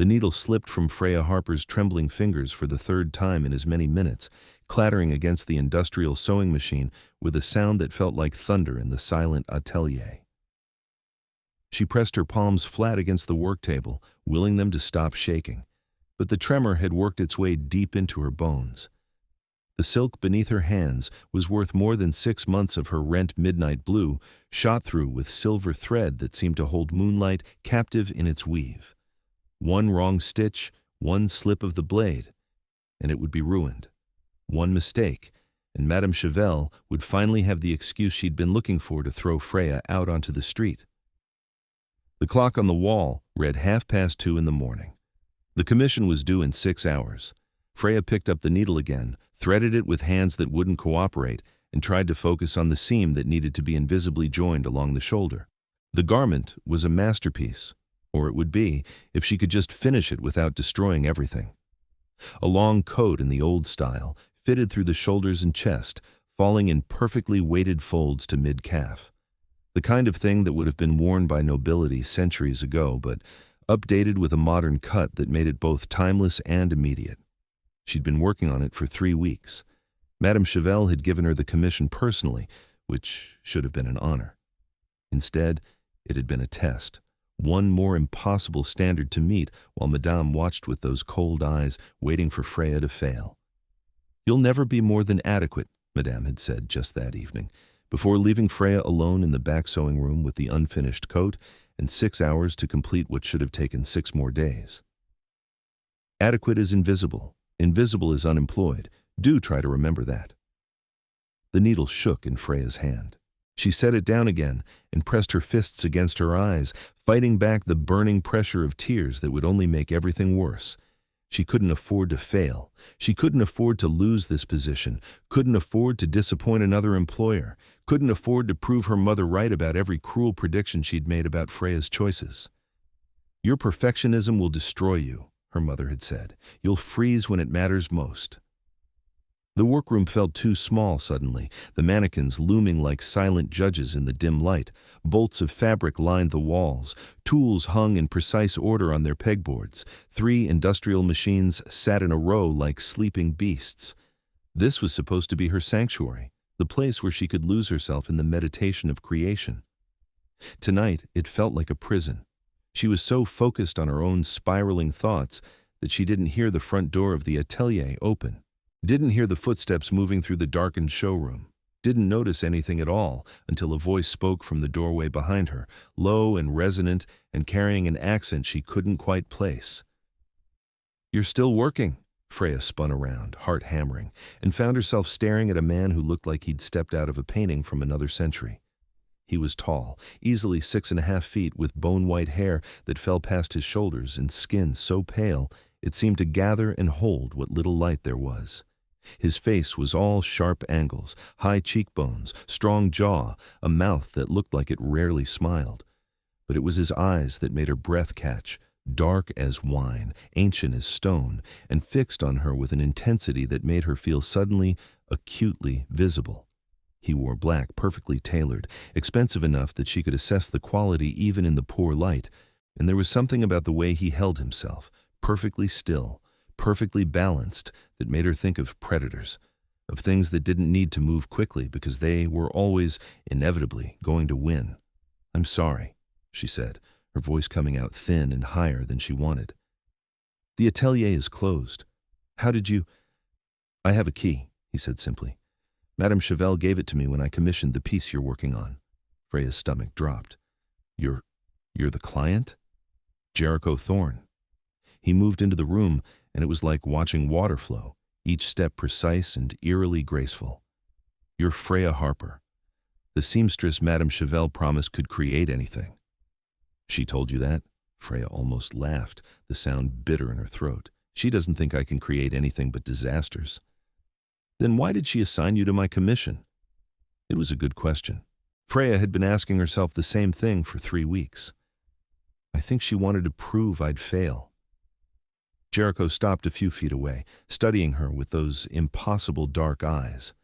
The needle slipped from Freya Harper's trembling fingers for the third time in as many minutes, clattering against the industrial sewing machine with a sound that felt like thunder in the silent atelier. She pressed her palms flat against the work table, willing them to stop shaking, but the tremor had worked its way deep into her bones. The silk beneath her hands was worth more than 6 months of her rent midnight blue, shot through with silver thread that seemed to hold moonlight captive in its weave. One wrong stitch, one slip of the blade, and it would be ruined. One mistake, and Madame Chevelle would finally have the excuse she'd been looking for to throw Freya out onto the street. The clock on the wall read 2:30 in the morning. The commission was due in 6 hours. Freya picked up the needle again, threaded it with hands that wouldn't cooperate, and tried to focus on the seam that needed to be invisibly joined along the shoulder. The garment was a masterpiece, or it would be if she could just finish it without destroying everything. A long coat in the old style, fitted through the shoulders and chest, falling in perfectly weighted folds to mid-calf. The kind of thing that would have been worn by nobility centuries ago, but updated with a modern cut that made it both timeless and immediate. She'd been working on it for 3 weeks. Madame Chevelle had given her the commission personally, which should have been an honor. Instead, it had been a test, one more impossible standard to meet, while Madame watched with those cold eyes, waiting for Freya to fail. "You'll never be more than adequate," Madame had said just that evening, before leaving Freya alone in the back sewing room with the unfinished coat and 6 hours to complete what should have taken 6 more days. Adequate is invisible. Invisible is unemployed. Do try to remember that. The needle shook in Freya's hand. She set it down again and pressed her fists against her eyes, fighting back the burning pressure of tears that would only make everything worse. She couldn't afford to fail. She couldn't afford to lose this position, couldn't afford to disappoint another employer, couldn't afford to prove her mother right about every cruel prediction she'd made about Freya's choices. "Your perfectionism will destroy you," her mother had said. "You'll freeze when it matters most." The workroom felt too small suddenly, the mannequins looming like silent judges in the dim light. Bolts of fabric lined the walls. Tools hung in precise order on their pegboards. 3 industrial machines sat in a row like sleeping beasts. This was supposed to be her sanctuary, the place where she could lose herself in the meditation of creation. Tonight, it felt like a prison. She was so focused on her own spiraling thoughts that she didn't hear the front door of the atelier open. Didn't hear the footsteps moving through the darkened showroom. Didn't notice anything at all until a voice spoke from the doorway behind her, low and resonant and carrying an accent she couldn't quite place. "You're still working?" Freya spun around, heart hammering, and found herself staring at a man who looked like he'd stepped out of a painting from another century. He was tall, easily 6.5 feet, with bone-white hair that fell past his shoulders and skin so pale it seemed to gather and hold what little light there was. His face was all sharp angles, high cheekbones, strong jaw, a mouth that looked like it rarely smiled. But it was his eyes that made her breath catch, dark as wine, ancient as stone, and fixed on her with an intensity that made her feel suddenly, acutely visible. He wore black, perfectly tailored, expensive enough that she could assess the quality even in the poor light, and there was something about the way he held himself, perfectly still, perfectly balanced, that made her think of predators, of things that didn't need to move quickly because they were always, inevitably, going to win. "I'm sorry," she said, her voice coming out thin and higher than she wanted. "The atelier is closed. How did you—" "I have a key," he said simply. "Madame Chevelle gave it to me when I commissioned the piece you're working on." Freya's stomach dropped. You're the client?" "Jericho Thorne." He moved into the room, and it was like watching water flow, each step precise and eerily graceful. "You're Freya Harper. The seamstress Madame Chevelle promised could create anything." "She told you that?" Freya almost laughed, the sound bitter in her throat. "She doesn't think I can create anything but disasters." "Then why did she assign you to my commission?" It was a good question. Freya had been asking herself the same thing for 3 weeks. "I think she wanted to prove I'd fail." Jericho stopped a few feet away, studying her with those impossible dark eyes.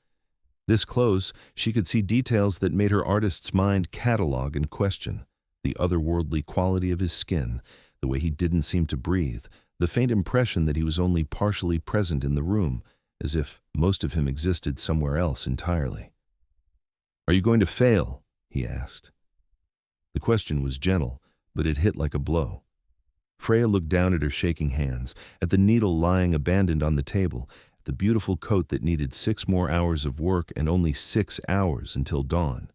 This close, she could see details that made her artist's mind catalog and question: the otherworldly quality of his skin, the the way he didn't seem to breathe, the faint impression that he was only partially present in the room, as if most of him existed somewhere else entirely. "Are you going to fail?" he asked. The question was gentle, but it hit like a blow. Freya looked down at her shaking hands, at the needle lying abandoned on the table, at the beautiful coat that needed 6 more hours of work and only 6 hours until dawn.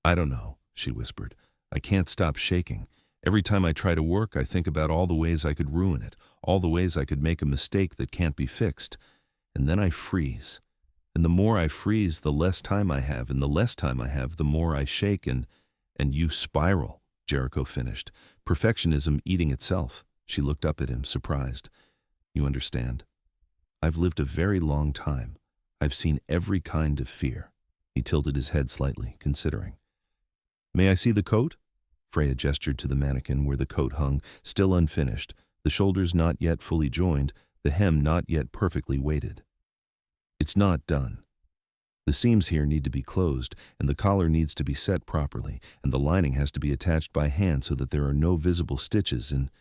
"I don't know," she whispered. "I can't stop shaking. Every time I try to work, I think about all the ways I could ruin it, all the ways I could make a mistake that can't be fixed. And then I freeze. And the more I freeze, the less time I have, and the less time I have, the more I shake and you spiral," Jericho finished, perfectionism eating itself. She looked up at him, surprised. "You understand? I've lived a very long time. I've seen every kind of fear." He tilted his head slightly, considering. "May I see the coat?" Freya gestured to the mannequin where the coat hung, still unfinished, the shoulders not yet fully joined, the hem not yet perfectly weighted. "It's not done. The seams here need to be closed, and the collar needs to be set properly, and the lining has to be attached by hand so that there are no visible stitches, and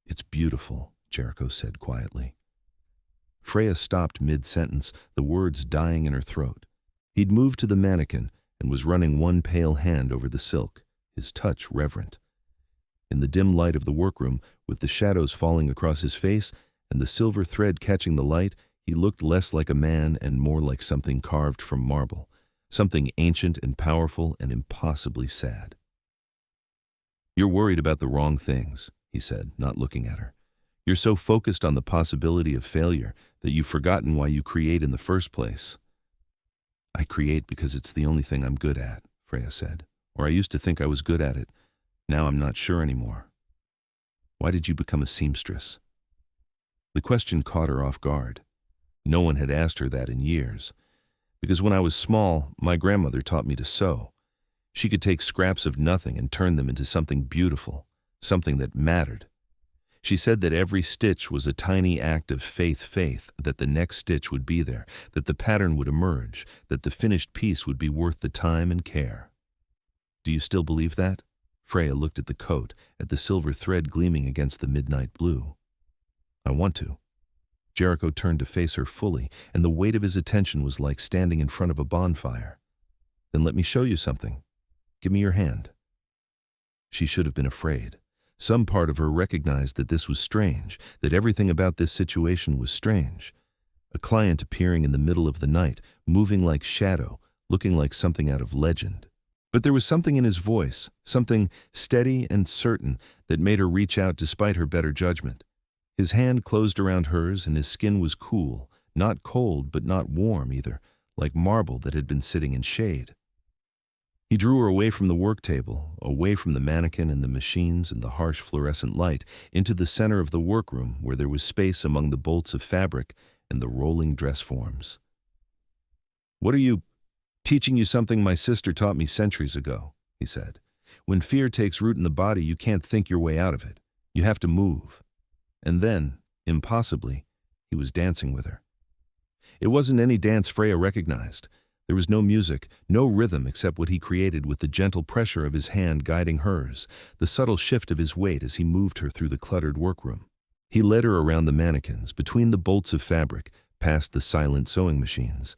it's beautiful," Jericho said quietly. Freya stopped mid-sentence, the words dying in her throat. He'd moved to the mannequin and was running one pale hand over the silk, his touch reverent. In the dim light of the workroom, with the shadows falling across his face and the silver thread catching the light, he looked less like a man and more like something carved from marble, something ancient and powerful and impossibly sad. "You're worried about the wrong things," he said, not looking at her. "You're so focused on the possibility of failure that you've forgotten why you create in the first place." "I create because it's the only thing I'm good at," Freya said. "Or I used to think I was good at it. Now I'm not sure anymore." "Why did you become a seamstress?" The question caught her off guard. No one had asked her that in years. "Because when I was small, my grandmother taught me to sew. She could take scraps of nothing and turn them into something beautiful, something that mattered. She said that every stitch was a tiny act of faith, that the next stitch would be there, that the pattern would emerge, that the finished piece would be worth the time and care." "Do you still believe that?" Freya looked at the coat, at the silver thread gleaming against the midnight blue. "I want to." Jericho turned to face her fully, and the weight of his attention was like standing in front of a bonfire. "Then let me show you something. Give me your hand." She should have been afraid. Some part of her recognized that this was strange, that everything about this situation was strange. A client appearing in the middle of the night, moving like shadow, looking like something out of legend. But there was something in his voice, something steady and certain, that made her reach out despite her better judgment. His hand closed around hers, and his skin was cool, not cold but not warm either, like marble that had been sitting in shade. He drew her away from the work table, away from the mannequin and the machines and the harsh fluorescent light, into the center of the workroom where there was space among the bolts of fabric and the rolling dress forms. "What are you teaching you something my sister taught me centuries ago," he said. "When fear takes root in the body, you can't think your way out of it. You have to move." And then, impossibly, he was dancing with her. It wasn't any dance Freya recognized. There was no music, no rhythm except what he created with the gentle pressure of his hand guiding hers, the subtle shift of his weight as he moved her through the cluttered workroom. He led her around the mannequins, between the bolts of fabric, past the silent sewing machines.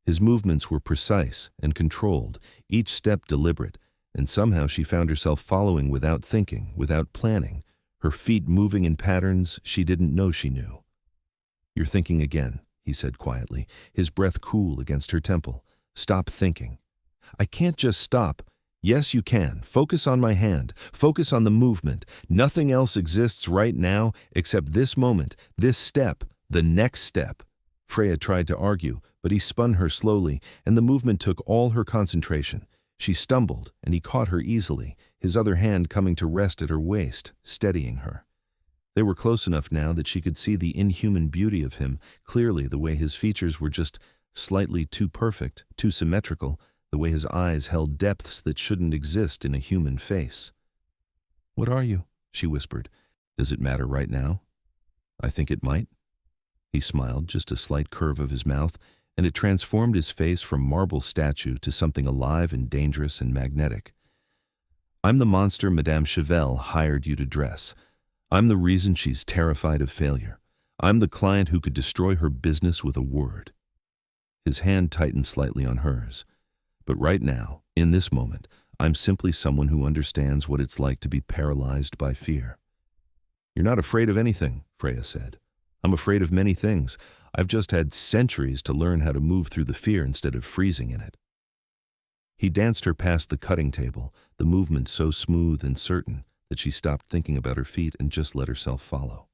His movements were precise and controlled, each step deliberate, and somehow she found herself following without thinking, without planning, her feet moving in patterns she didn't know she knew. "You're thinking again," he said quietly, his breath cool against her temple. "Stop thinking." "I can't just stop." "Yes, you can. Focus on my hand. Focus on the movement. Nothing else exists right now except this moment, this step, the next step." Freya tried to argue, but he spun her slowly, and the movement took all her concentration. She stumbled, and he caught her easily, his other hand coming to rest at her waist, steadying her. They were close enough now that she could see the inhuman beauty of him, clearly the way his features were just slightly too perfect, too symmetrical, the way his eyes held depths that shouldn't exist in a human face. "What are you?" she whispered. "Does it matter right now?" "I think it might." He smiled, just a slight curve of his mouth, and it transformed his face from marble statue to something alive and dangerous and magnetic. "I'm the monster Madame Chevelle hired you to dress. I'm the reason she's terrified of failure. I'm the client who could destroy her business with a word. His hand tightened slightly on hers. But right now, in this moment, I'm simply someone who understands what it's like to be paralyzed by fear. You're not afraid of anything, Freya said. I'm afraid of many things. I've just had centuries to learn how to move through the fear instead of freezing in it. He danced her past the cutting table, the movement so smooth and certain that she stopped thinking about her feet and just let herself follow.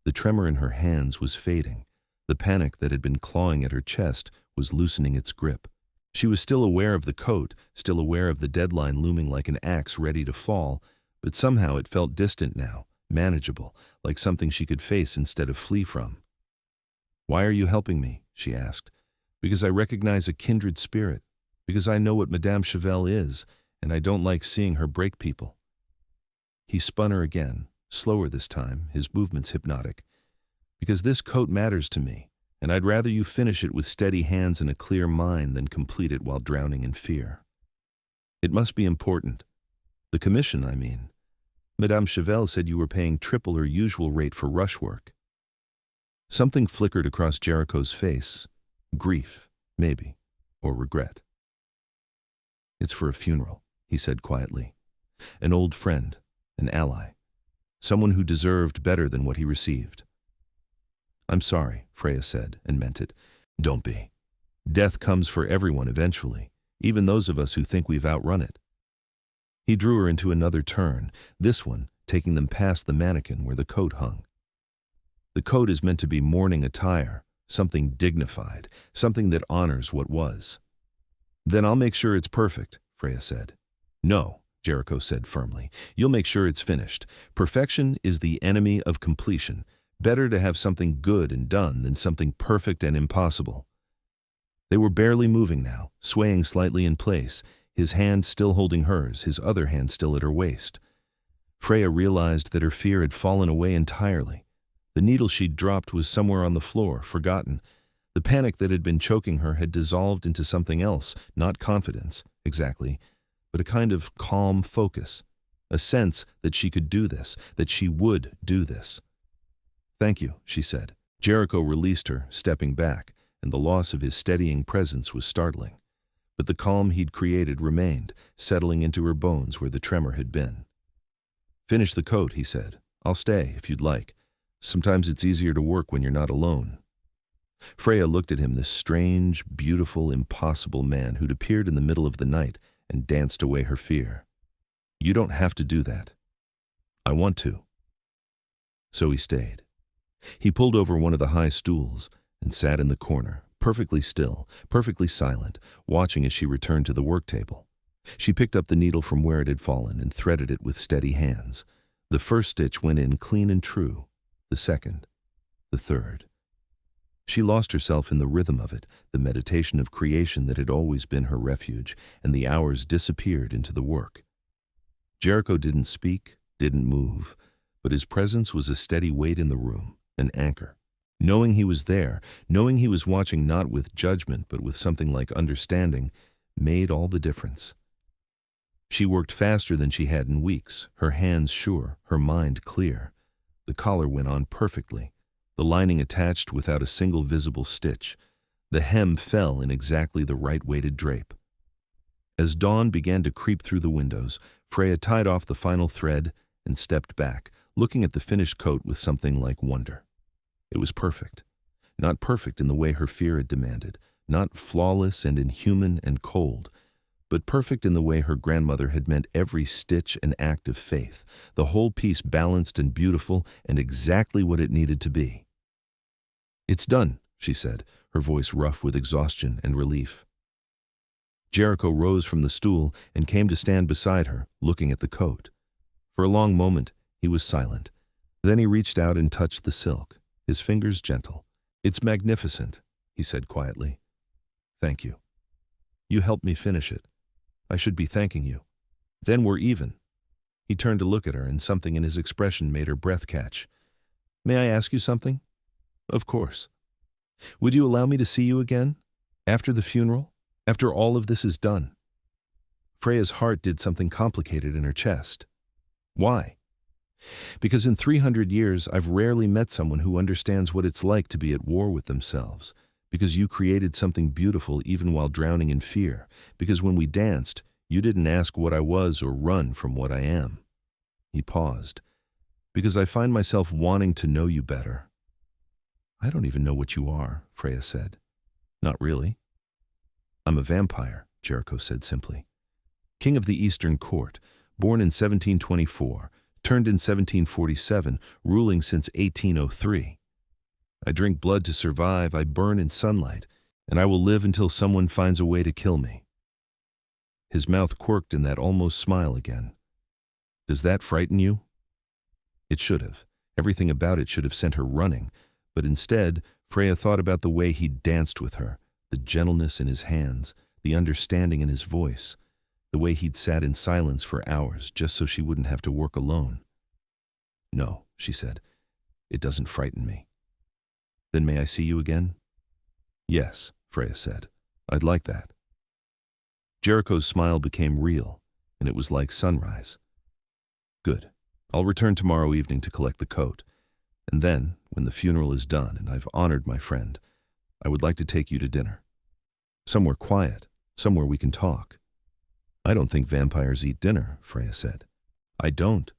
The tremor in her hands was fading. The panic that had been clawing at her chest was loosening its grip. She was still aware of the coat, still aware of the deadline looming like an axe ready to fall, but somehow it felt distant now, manageable, like something she could face instead of flee from. "Why are you helping me?" she asked. "Because I recognize a kindred spirit. Because I know what Madame Chevelle is, and I don't like seeing her break people." He spun her again, slower this time, his movements hypnotic. "Because this coat matters to me, and I'd rather you finish it with steady hands and a clear mind than complete it while drowning in fear. It must be important. The commission, I mean. Madame Chevelle said you were paying triple her usual rate for rush work." Something flickered across Jericho's face. Grief, maybe, or regret. "It's for a funeral," he said quietly. "An old friend, an ally, someone who deserved better than what he received." "I'm sorry," Freya said, and meant it. "Don't be. Death comes for everyone eventually, even those of us who think we've outrun it." He drew her into another turn, this one taking them past the mannequin where the coat hung. The coat is meant to be mourning attire, something dignified, something that honors what was. "Then I'll make sure it's perfect," Freya said. "No," Jericho said firmly. "You'll make sure it's finished. Perfection is the enemy of completion. Better to have something good and done than something perfect and impossible." They were barely moving now, swaying slightly in place, his hand still holding hers, his other hand still at her waist. Freya realized that her fear had fallen away entirely. The needle she'd dropped was somewhere on the floor, forgotten. The panic that had been choking her had dissolved into something else, not confidence, exactly, but a kind of calm focus, a sense that she could do this, that she would do this. "Thank you," she said. Jericho released her, stepping back, and the loss of his steadying presence was startling. But the calm he'd created remained, settling into her bones where the tremor had been. "Finish the coat," he said. "I'll stay, if you'd like. Sometimes it's easier to work when you're not alone." Freya looked at him, this strange, beautiful, impossible man who'd appeared in the middle of the night and danced away her fear. "You don't have to do that." "I want to." So he stayed. He pulled over one of the high stools and sat in the corner, perfectly still, perfectly silent, watching as she returned to the work table. She picked up the needle from where it had fallen and threaded it with steady hands. The first stitch went in clean and true, the second, the third. She lost herself in the rhythm of it, the meditation of creation that had always been her refuge, and the hours disappeared into the work. Jericho didn't speak, didn't move, but his presence was a steady weight in the room, an anchor. Knowing he was there, knowing he was watching not with judgment but with something like understanding, made all the difference. She worked faster than she had in weeks, her hands sure, her mind clear. The collar went on perfectly, the lining attached without a single visible stitch. The hem fell in exactly the right weighted drape. As dawn began to creep through the windows, Freya tied off the final thread and stepped back, looking at the finished coat with something like wonder. It was perfect. Not perfect in the way her fear had demanded, not flawless and inhuman and cold, but perfect in the way her grandmother had meant every stitch an act of faith, the whole piece balanced and beautiful and exactly what it needed to be. "It's done," she said, her voice rough with exhaustion and relief. Jericho rose from the stool and came to stand beside her, looking at the coat. For a long moment, he was silent. Then he reached out and touched the silk, his fingers gentle. "It's magnificent," he said quietly. "Thank you. You helped me finish it. I should be thanking you. Then we're even." He turned to look at her, and something in his expression made her breath catch. "May I ask you something?" "Of course." "Would you allow me to see you again? After the funeral? After all of this is done?" Freya's heart did something complicated in her chest. "Why?" Because in 300 years, I've rarely met someone who understands what it's like to be at war with themselves. Because you created something beautiful even while drowning in fear. Because when we danced, you didn't ask what I was or run from what I am. He paused. Because I find myself wanting to know you better. I don't even know what you are, Freya said. Not really. I'm a vampire, Jericho said simply. King of the Eastern Court, born in 1724, turned in 1747, ruling since 1803. I drink blood to survive, I burn in sunlight, and I will live until someone finds a way to kill me. His mouth quirked in that almost smile again. Does that frighten you? It should have. Everything about it should have sent her running, but instead, Freya thought about the way he'd danced with her, the gentleness in his hands, the understanding in his voice, the way he'd sat in silence for hours just so she wouldn't have to work alone. No, she said, it doesn't frighten me. Then may I see you again? Yes, Freya said. I'd like that. Jericho's smile became real, and it was like sunrise. Good. I'll return tomorrow evening to collect the coat. And then, when the funeral is done and I've honored my friend, I would like to take you to dinner. Somewhere quiet, somewhere we can talk. I don't think vampires eat dinner, Freya said. I don't.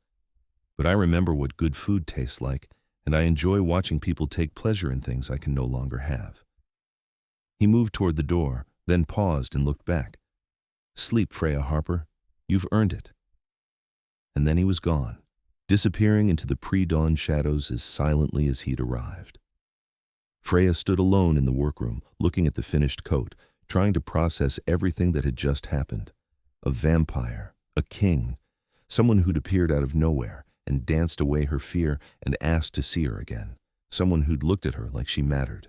But I remember what good food tastes like, and I enjoy watching people take pleasure in things I can no longer have. He moved toward the door, then paused and looked back. Sleep, Freya Harper. You've earned it. And then he was gone, disappearing into the pre-dawn shadows as silently as he'd arrived. Freya stood alone in the workroom, looking at the finished coat, trying to process everything that had just happened. A vampire, a king, someone who'd appeared out of nowhere and danced away her fear and asked to see her again, someone who'd looked at her like she mattered.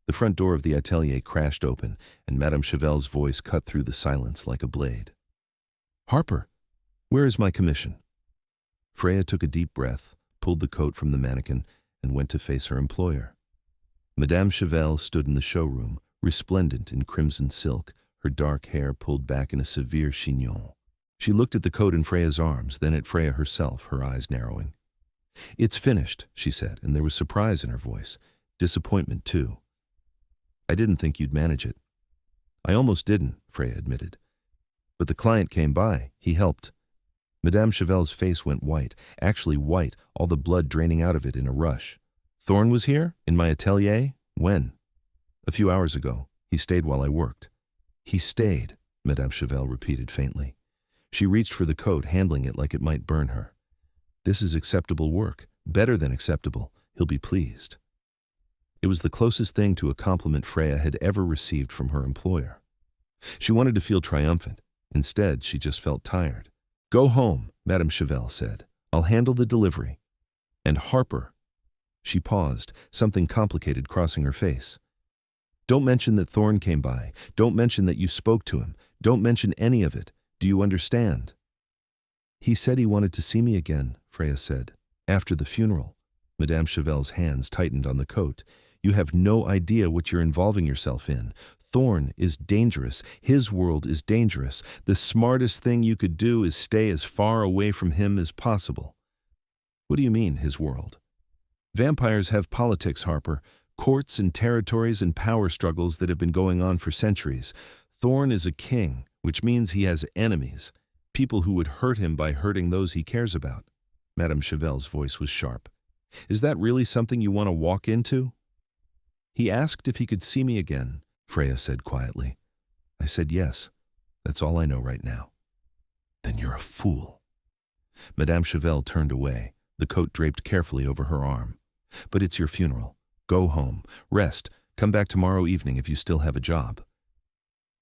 The front door of the atelier crashed open, and Madame Chevel's voice cut through the silence like a blade. Harper, where is my commission? Freya took a deep breath, pulled the coat from the mannequin, and went to face her employer. Madame Chevel stood in the showroom, resplendent in crimson silk, her dark hair pulled back in a severe chignon. She looked at the coat in Freya's arms, then at Freya herself, her eyes narrowing. It's finished, she said, and there was surprise in her voice, disappointment too. I didn't think you'd manage it. I almost didn't, Freya admitted. But the client came by, he helped. Madame Chevel's face went white, actually white, all the blood draining out of it in a rush. Thorne was here? In my atelier? When? A few hours ago. He stayed while I worked. He stayed, Madame Chevel repeated faintly. She reached for the coat, handling it like it might burn her. This is acceptable work, better than acceptable. He'll be pleased. It was the closest thing to a compliment Freya had ever received from her employer. She wanted to feel triumphant. Instead, she just felt tired. Go home, Madame Chevel said. I'll handle the delivery. And Harper. She paused, something complicated crossing her face. Don't mention that Thorne came by. Don't mention that you spoke to him. Don't mention any of it. Do you understand? He said he wanted to see me again, Freya said. After the funeral. Madame Chevel's hands tightened on the coat. You have no idea what you're involving yourself in. Thorne is dangerous. His world is dangerous. The smartest thing you could do is stay as far away from him as possible. What do you mean, his world? Vampires have politics, Harper. Courts and territories and power struggles that have been going on for centuries. Thorne is a king, which means he has enemies. People who would hurt him by hurting those he cares about. Madame Chevel's voice was sharp. Is that really something you want to walk into? He asked if he could see me again, Freya said quietly. I said yes. That's all I know right now. Then you're a fool. Madame Chevel turned away, the coat draped carefully over her arm. But it's your funeral. Go home. Rest. Come back tomorrow evening if you still have a job.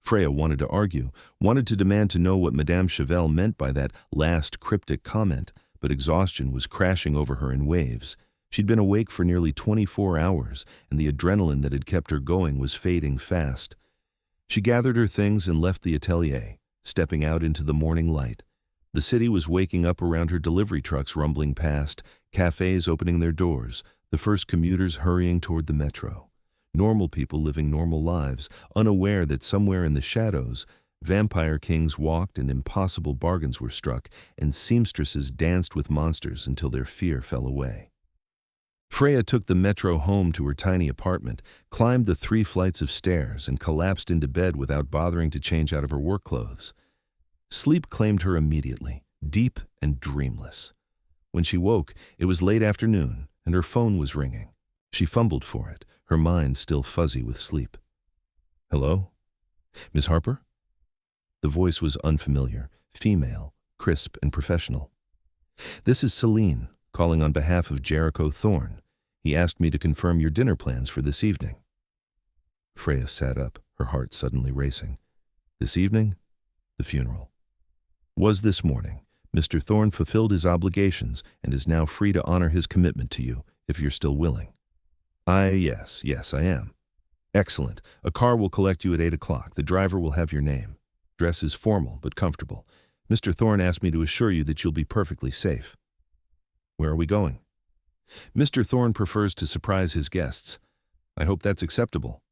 Freya wanted to argue, wanted to demand to know what Madame Chevel meant by that last cryptic comment, but exhaustion was crashing over her in waves. She'd been awake for nearly 24 hours, and the adrenaline that had kept her going was fading fast. She gathered her things and left the atelier, stepping out into the morning light. The city was waking up around her, delivery trucks rumbling past, cafes opening their doors, the first commuters hurrying toward the metro. Normal people living normal lives, unaware that somewhere in the shadows, Vampire kings walked and impossible bargains were struck, and seamstresses danced with monsters until their fear fell away. Freya took the metro home to her tiny apartment, climbed the 3 flights of stairs, and collapsed into bed without bothering to change out of her work clothes. Sleep claimed her immediately, deep and dreamless. When she woke, it was late afternoon, and her phone was ringing. She fumbled for it, her mind still fuzzy with sleep. "Hello? Miss Harper?" The voice was unfamiliar, female, crisp and professional. "This is Celine, calling on behalf of Jericho Thorne. He asked me to confirm your dinner plans for this evening." Freya sat up, her heart suddenly racing. This evening? The funeral. Was this morning. Mr. Thorne fulfilled his obligations and is now free to honor his commitment to you, if you're still willing. Yes, I am. Excellent. A car will collect you at 8 o'clock. The driver will have your name. Dress is formal but comfortable. Mr. Thorne asked me to assure you that you'll be perfectly safe. Where are we going? Mr. Thorne prefers to surprise his guests. I hope that's acceptable.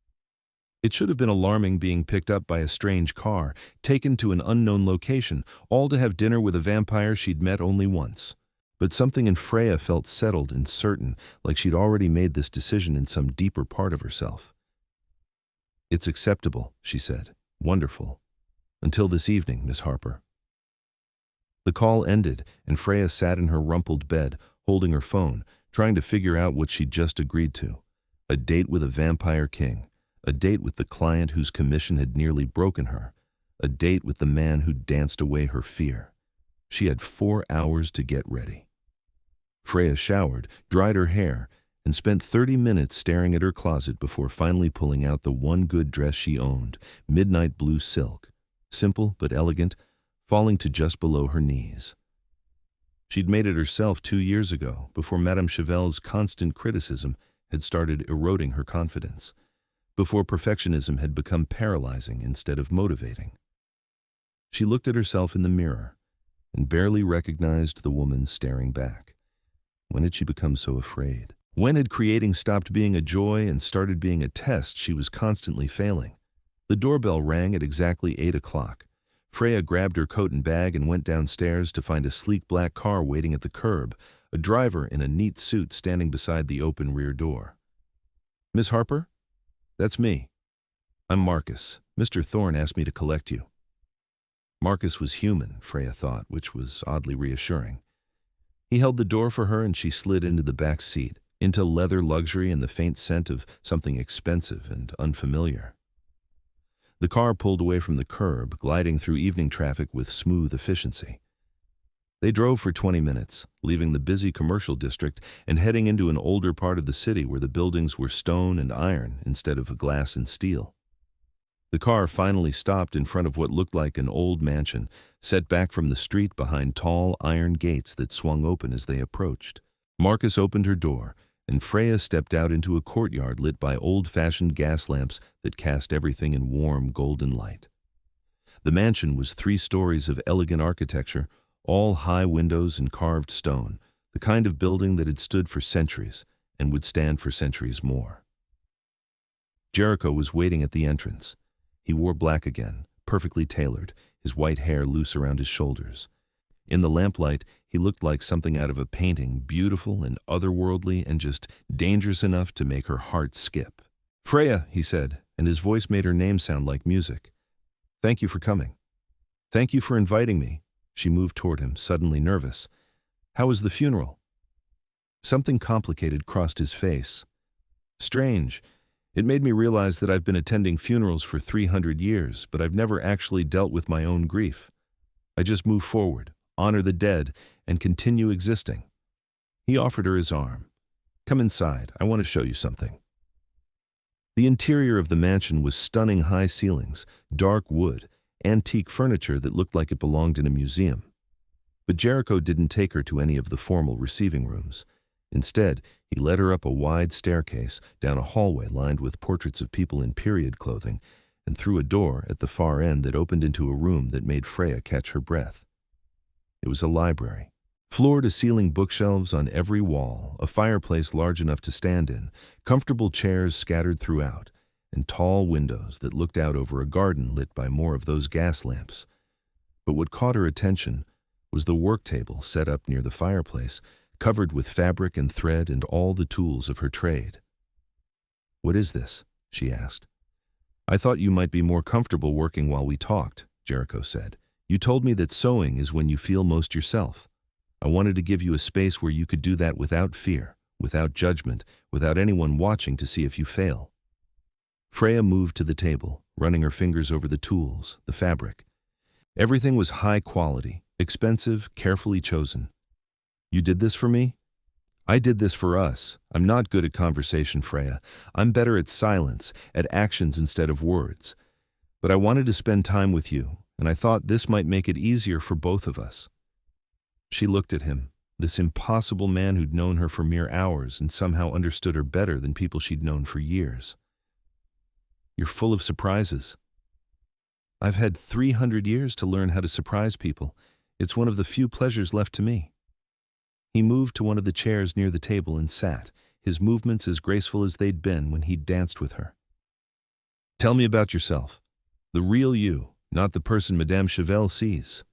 It should have been alarming being picked up by a strange car, taken to an unknown location, all to have dinner with a vampire she'd met only once. But something in Freya felt settled and certain, like she'd already made this decision in some deeper part of herself. It's acceptable, she said. Wonderful. Until this evening, Miss Harper. The call ended, and Freya sat in her rumpled bed, holding her phone, trying to figure out what she'd just agreed to. A date with a vampire king. A date with the client whose commission had nearly broken her. A date with the man who'd danced away her fear. She had 4 hours to get ready. Freya showered, dried her hair, and spent 30 minutes staring at her closet before finally pulling out the one good dress she owned, midnight blue silk, simple but elegant, falling to just below her knees. She'd made it herself 2 years ago, before Madame Chevel's constant criticism had started eroding her confidence, before perfectionism had become paralyzing instead of motivating. She looked at herself in the mirror and barely recognized the woman staring back. When had she become so afraid? When had creating stopped being a joy and started being a test she was constantly failing? The doorbell rang at exactly 8 o'clock. Freya grabbed her coat and bag and went downstairs to find a sleek black car waiting at the curb, a driver in a neat suit standing beside the open rear door. Miss Harper? That's me. I'm Marcus. Mr. Thorne asked me to collect you. Marcus was human, Freya thought, which was oddly reassuring. He held the door for her and she slid into the back seat, into leather luxury and the faint scent of something expensive and unfamiliar. The car pulled away from the curb, gliding through evening traffic with smooth efficiency. They drove for 20 minutes, leaving the busy commercial district and heading into an older part of the city where the buildings were stone and iron instead of glass and steel. The car finally stopped in front of what looked like an old mansion, set back from the street behind tall iron gates that swung open as they approached. Marcus opened her door, and Freya stepped out into a courtyard lit by old-fashioned gas lamps that cast everything in warm golden light. The mansion was 3 stories of elegant architecture, all high windows and carved stone, the kind of building that had stood for centuries and would stand for centuries more. Jericho was waiting at the entrance. He wore black again, perfectly tailored, his white hair loose around his shoulders. In the lamplight, he looked like something out of a painting, beautiful and otherworldly and just dangerous enough to make her heart skip. Freya, he said, and his voice made her name sound like music. Thank you for coming. Thank you for inviting me. She moved toward him, suddenly nervous. How was the funeral? Something complicated crossed his face. Strange. It made me realize that I've been attending funerals for 300 years, but I've never actually dealt with my own grief. I just move forward, honor the dead, and continue existing. He offered her his arm. Come inside, I want to show you something. The interior of the mansion was stunning high ceilings, dark wood, antique furniture that looked like it belonged in a museum. But Jericho didn't take her to any of the formal receiving rooms. Instead, he led her up a wide staircase, down a hallway lined with portraits of people in period clothing, and through a door at the far end that opened into a room that made Freya catch her breath. It was a library. Floor-to-ceiling bookshelves on every wall, a fireplace large enough to stand in, comfortable chairs scattered throughout, and tall windows that looked out over a garden lit by more of those gas lamps. But what caught her attention was the work table set up near the fireplace, covered with fabric and thread and all the tools of her trade. "What is this?" she asked. "I thought you might be more comfortable working while we talked," Jericho said. "You told me that sewing is when you feel most yourself. I wanted to give you a space where you could do that without fear, without judgment, without anyone watching to see if you fail." Freya moved to the table, running her fingers over the tools, the fabric. Everything was high quality, expensive, carefully chosen. "You did this for me?" "I did this for us. I'm not good at conversation, Freya. I'm better at silence, at actions instead of words. But I wanted to spend time with you, and I thought this might make it easier for both of us." She looked at him, this impossible man who'd known her for mere hours and somehow understood her better than people she'd known for years. "You're full of surprises." "I've had 300 years to learn how to surprise people. It's one of the few pleasures left to me." He moved to one of the chairs near the table and sat, his movements as graceful as they'd been when he'd danced with her. "Tell me about yourself. The real you, not the person Madame Chevelle sees."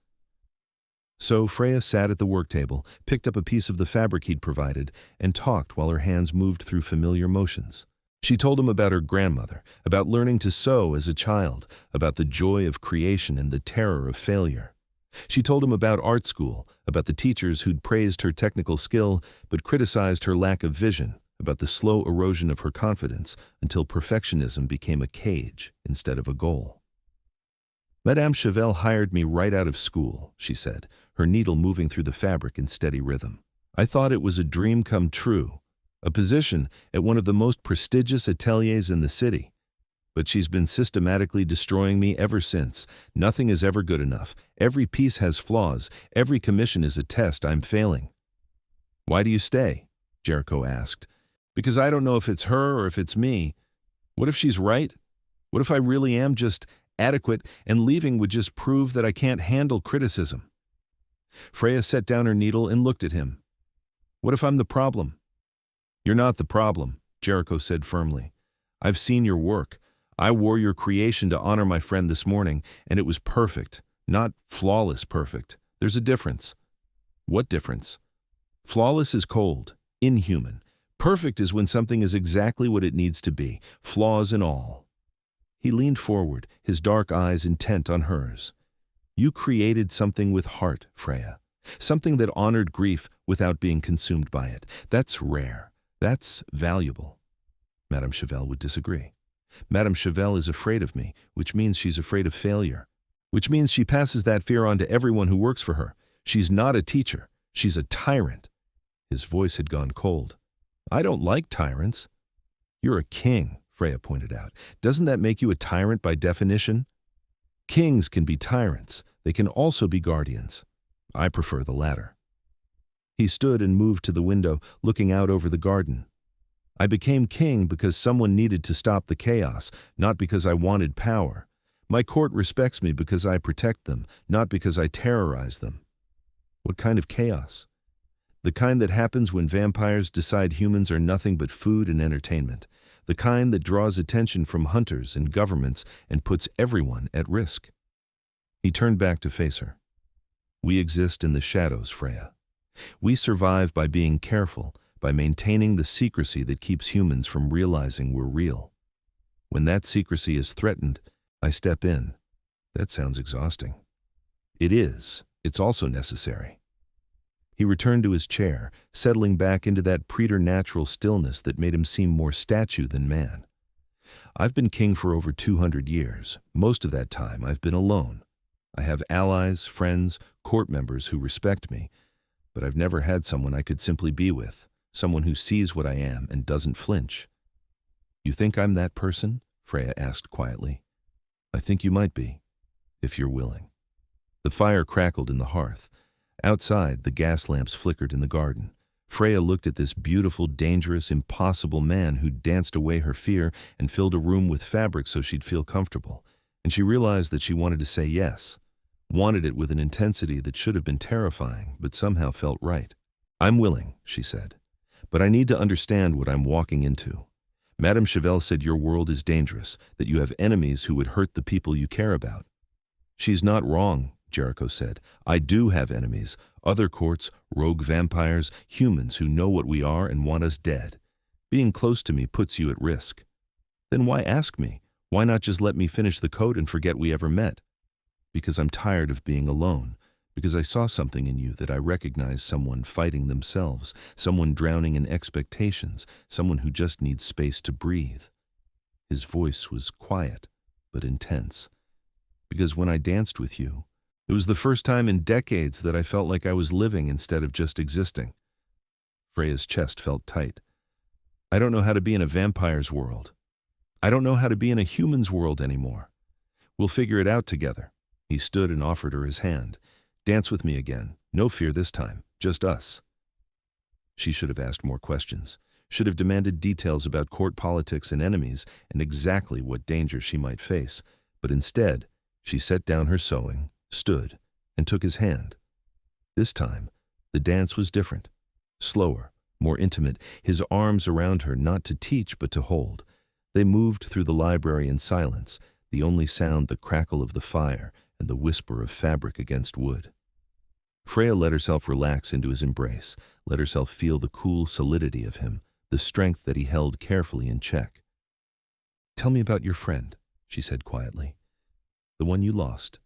So Freya sat at the work table, picked up a piece of the fabric he'd provided, and talked while her hands moved through familiar motions. She told him about her grandmother, about learning to sew as a child, about the joy of creation and the terror of failure. She told him about art school, about the teachers who'd praised her technical skill but criticized her lack of vision, about the slow erosion of her confidence until perfectionism became a cage instead of a goal. "Madame Chevelle hired me right out of school," she said, her needle moving through the fabric in steady rhythm. "I thought it was a dream come true, a position at one of the most prestigious ateliers in the city. But she's been systematically destroying me ever since. Nothing is ever good enough. Every piece has flaws. Every commission is a test I'm failing." "Why do you stay?" Jericho asked. "Because I don't know if it's her or if it's me. What if she's right? What if I really am just adequate and leaving would just prove that I can't handle criticism?" Freya set down her needle and looked at him. "What if I'm the problem?" "You're not the problem," Jericho said firmly. "I've seen your work. I wore your creation to honor my friend this morning, and it was perfect, not flawless perfect. There's a difference." "What difference?" "Flawless is cold, inhuman. Perfect is when something is exactly what it needs to be, flaws and all." He leaned forward, his dark eyes intent on hers. "You created something with heart, Freya. Something that honored grief without being consumed by it. That's rare. That's valuable." Madame Chevelle would disagree. "Madame Chevelle is afraid of me, which means she's afraid of failure. Which means she passes that fear on to everyone who works for her. She's not a teacher. She's a tyrant." His voice had gone cold. "I don't like tyrants." "You're a king," Freya pointed out. "Doesn't that make you a tyrant by definition?" "Kings can be tyrants. They can also be guardians. I prefer the latter." He stood and moved to the window, looking out over the garden. "I became king because someone needed to stop the chaos, not because I wanted power. My court respects me because I protect them, not because I terrorize them." "What kind of chaos?" "The kind that happens when vampires decide humans are nothing but food and entertainment. The kind that draws attention from hunters and governments and puts everyone at risk." He turned back to face her. "We exist in the shadows, Freya. We survive by being careful, by maintaining the secrecy that keeps humans from realizing we're real. When that secrecy is threatened, I step in. That sounds exhausting." "It is. It's also necessary." He returned to his chair, settling back into that preternatural stillness that made him seem more statue than man. "I've been king for over 200 years. Most of that time I've been alone. I have allies, friends, court members who respect me, but I've never had someone I could simply be with, someone who sees what I am and doesn't flinch." "You think I'm that person?" Freya asked quietly. "I think you might be, if you're willing." The fire crackled in the hearth. Outside, the gas lamps flickered in the garden. Freya looked at this beautiful, dangerous, impossible man who danced away her fear and filled a room with fabric so she'd feel comfortable, and she realized that she wanted to say yes, wanted it with an intensity that should have been terrifying, but somehow felt right. "I'm willing," she said, "but I need to understand what I'm walking into. Madame Chevelle said your world is dangerous, that you have enemies who would hurt the people you care about. She's not wrong, Jericho said. I do have enemies, other courts, rogue vampires, humans who know what we are and want us dead. Being close to me puts you at risk. Then why ask me? Why not just let me finish the code and forget we ever met? Because I'm tired of being alone. Because I saw something in you that I recognize someone fighting themselves, someone drowning in expectations, someone who just needs space to breathe. His voice was quiet, but intense. Because when I danced with you, it was the first time in decades that I felt like I was living instead of just existing. Freya's chest felt tight. I don't know how to be in a vampire's world. I don't know how to be in a human's world anymore. We'll figure it out together. He stood and offered her his hand. Dance with me again. No fear this time. Just us. She should have asked more questions, should have demanded details about court politics and enemies and exactly what danger she might face. But instead, she set down her sewing, stood, and took his hand. This time, the dance was different. Slower, more intimate, his arms around her not to teach but to hold. They moved through the library in silence, the only sound the crackle of the fire and the whisper of fabric against wood. Freya let herself relax into his embrace, let herself feel the cool solidity of him, the strength that he held carefully in check. Tell me about your friend, she said quietly. The one you lost.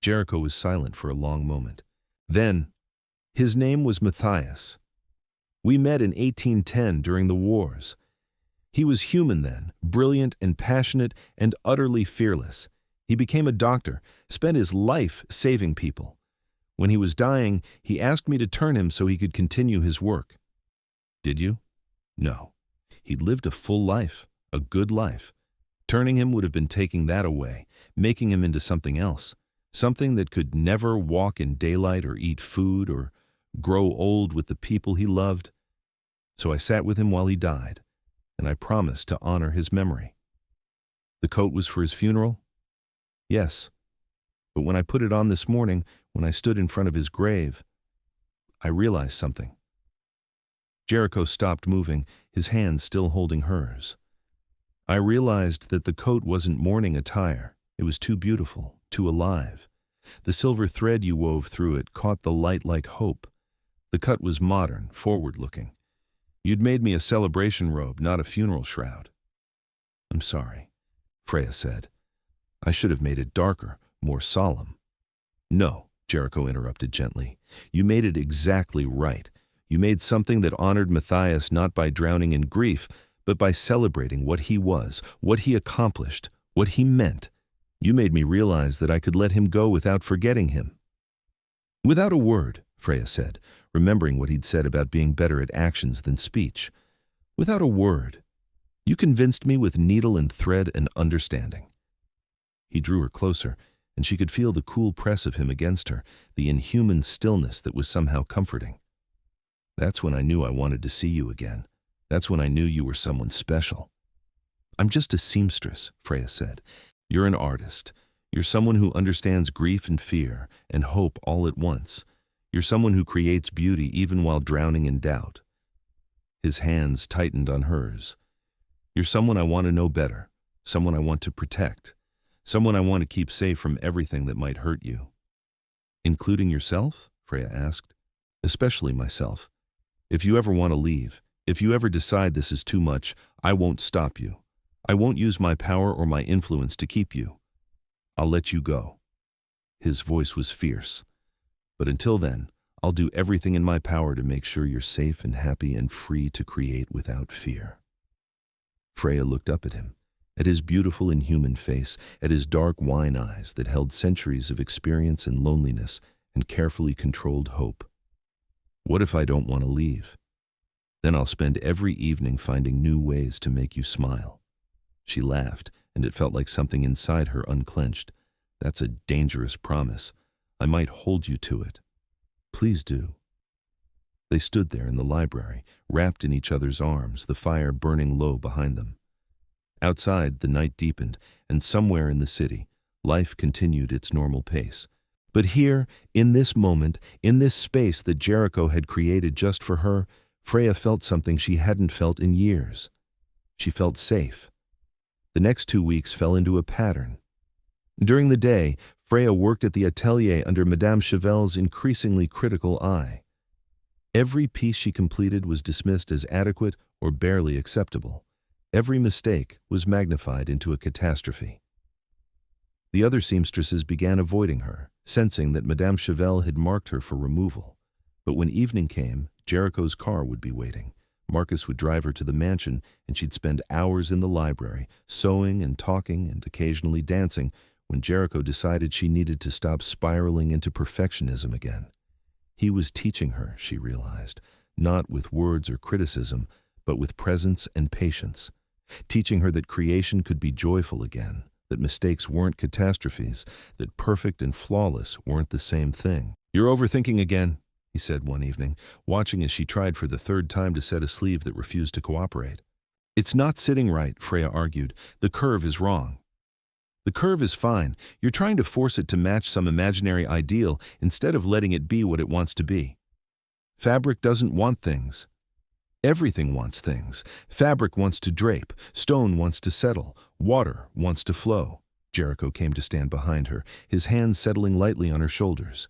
Jericho was silent for a long moment. Then, his name was Matthias. We met in 1810 during the wars. He was human then, brilliant and passionate and utterly fearless. He became a doctor, spent his life saving people. When he was dying, he asked me to turn him so he could continue his work. Did you? No. He'd lived a full life, a good life. Turning him would have been taking that away, making him into something else, something that could never walk in daylight or eat food or grow old with the people he loved. So I sat with him while he died, and I promised to honor his memory. The coat was for his funeral? Yes. But when I put it on this morning, when I stood in front of his grave, I realized something. Jericho stopped moving, his hand still holding hers. I realized that the coat wasn't mourning attire. It was too beautiful, too alive. The silver thread you wove through it caught the light like hope. The cut was modern, forward-looking. You'd made me a celebration robe, not a funeral shroud. I'm sorry, Freya said. I should have made it darker, more solemn. No, Jericho interrupted gently. You made it exactly right. You made something that honored Matthias not by drowning in grief, but by celebrating what he was, what he accomplished, what he meant. You made me realize that I could let him go without forgetting him. Without a word, Freya said, remembering what he'd said about being better at actions than speech. Without a word. You convinced me with needle and thread and understanding. He drew her closer, and she could feel the cool press of him against her, the inhuman stillness that was somehow comforting. That's when I knew I wanted to see you again. That's when I knew you were someone special. I'm just a seamstress, Freya said. You're an artist. You're someone who understands grief and fear and hope all at once. You're someone who creates beauty even while drowning in doubt. His hands tightened on hers. You're someone I want to know better, someone I want to protect, someone I want to keep safe from everything that might hurt you. Including yourself? Freya asked. Especially myself. If you ever want to leave, if you ever decide this is too much, I won't stop you. I won't use my power or my influence to keep you. I'll let you go. His voice was fierce. But until then, I'll do everything in my power to make sure you're safe and happy and free to create without fear. Freya looked up at him, at his beautiful inhuman face, at his dark wine eyes that held centuries of experience and loneliness and carefully controlled hope. What if I don't want to leave? Then I'll spend every evening finding new ways to make you smile. She laughed, and it felt like something inside her unclenched. That's a dangerous promise. I might hold you to it. Please do. They stood there in the library, wrapped in each other's arms, the fire burning low behind them. Outside, the night deepened, and somewhere in the city, life continued its normal pace. But here, in this moment, in this space that Jericho had created just for her, Freya felt something she hadn't felt in years. She felt safe. The next 2 weeks fell into a pattern. During the day, Freya worked at the atelier under Madame Chevel's increasingly critical eye. Every piece she completed was dismissed as adequate or barely acceptable. Every mistake was magnified into a catastrophe. The other seamstresses began avoiding her, sensing that Madame Chevel had marked her for removal. But when evening came, Jericho's car would be waiting. Marcus would drive her to the mansion, and she'd spend hours in the library, sewing and talking and occasionally dancing, when Jericho decided she needed to stop spiraling into perfectionism again. He was teaching her, she realized, not with words or criticism, but with presence and patience. Teaching her that creation could be joyful again, that mistakes weren't catastrophes, that perfect and flawless weren't the same thing. "You're overthinking again," he said one evening, watching as she tried for the third time to set a sleeve that refused to cooperate. "It's not sitting right," Freya argued. "The curve is wrong." "The curve is fine. You're trying to force it to match some imaginary ideal instead of letting it be what it wants to be. Fabric doesn't want things. Everything wants things. Fabric wants to drape. Stone wants to settle. Water wants to flow." Jericho came to stand behind her, his hands settling lightly on her shoulders.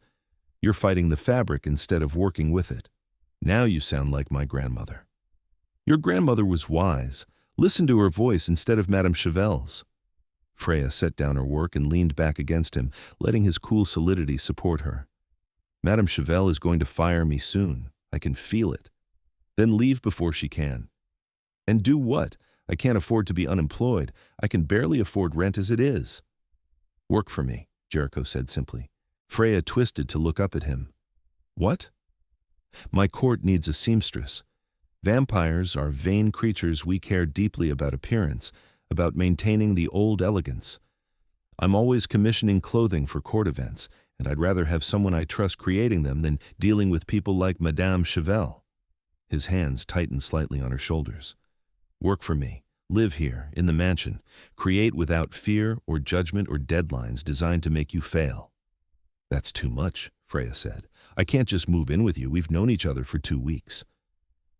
"You're fighting the fabric instead of working with it. Now you sound like my grandmother." "Your grandmother was wise. Listen to her voice instead of Madame Chevel's." Freya set down her work and leaned back against him, letting his cool solidity support her. "Madame Chevel is going to fire me soon. I can feel it. Then leave before she can." "And do what? I can't afford to be unemployed. I can barely afford rent as it is." "Work for me," Jericho said simply. Freya twisted to look up at him. "What?" "My court needs a seamstress. Vampires are vain creatures. We care deeply about appearance, about maintaining the old elegance. I'm always commissioning clothing for court events, and I'd rather have someone I trust creating them than dealing with people like Madame Chevel." His hands tightened slightly on her shoulders. "Work for me. Live here, in the mansion. Create without fear or judgment or deadlines designed to make you fail." "That's too much," Freya said. "I can't just move in with you. We've known each other for 2 weeks.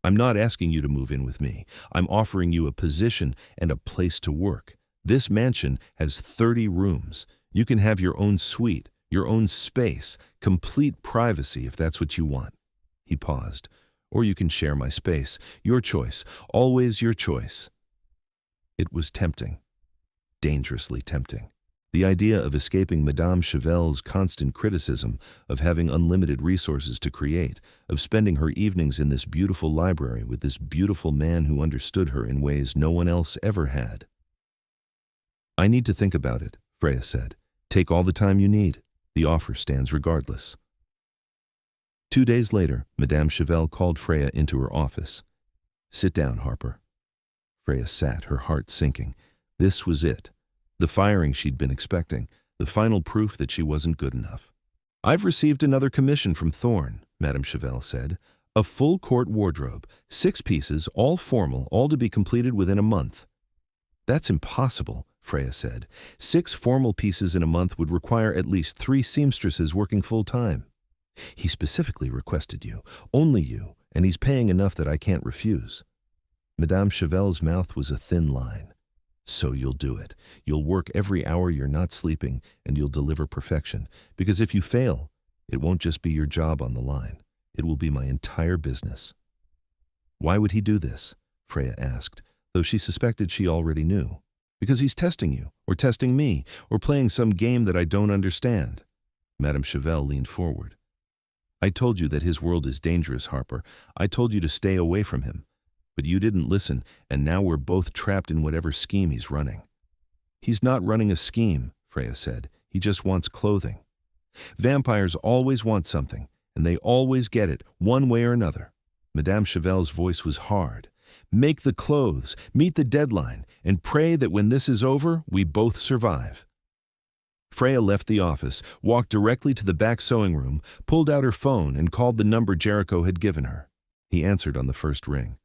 "I'm not asking you to move in with me. I'm offering you a position and a place to work. This mansion has 30 rooms. You can have your own suite, your own space, complete privacy if that's what you want." He paused. "Or you can share my space. Your choice. Always your choice." It was tempting. Dangerously tempting. The idea of escaping Madame Chevel's constant criticism, of having unlimited resources to create, of spending her evenings in this beautiful library with this beautiful man who understood her in ways no one else ever had. "I need to think about it," Freya said. "Take all the time you need. The offer stands regardless." 2 days later, Madame Chevel called Freya into her office. "Sit down, Harper." Freya sat, her heart sinking. This was it. The firing she'd been expecting, the final proof that she wasn't good enough. "I've received another commission from Thorne," Madame Chevel said. "A full court wardrobe, 6 pieces, all formal, all to be completed within a month." "That's impossible," Freya said. 6 formal pieces in a month would require at least 3 seamstresses working full-time. "He specifically requested you, only you, and he's paying enough that I can't refuse." Madame Chevel's mouth was a thin line. "So you'll do it. You'll work every hour you're not sleeping, and you'll deliver perfection. Because if you fail, it won't just be your job on the line. It will be my entire business." "Why would he do this?" Freya asked, though she suspected she already knew. "Because he's testing you, or testing me, or playing some game that I don't understand." Madame Chevel leaned forward. "I told you that his world is dangerous, Harper. I told you to stay away from him. But you didn't listen, and now we're both trapped in whatever scheme he's running." "He's not running a scheme," Freya said. "He just wants clothing. Vampires always want something, and they always get it, one way or another." Madame Chevel's voice was hard. "Make the clothes, meet the deadline, and pray that when this is over, we both survive." Freya left the office, walked directly to the back sewing room, pulled out her phone, and called the number Jericho had given her. He answered on the first ring.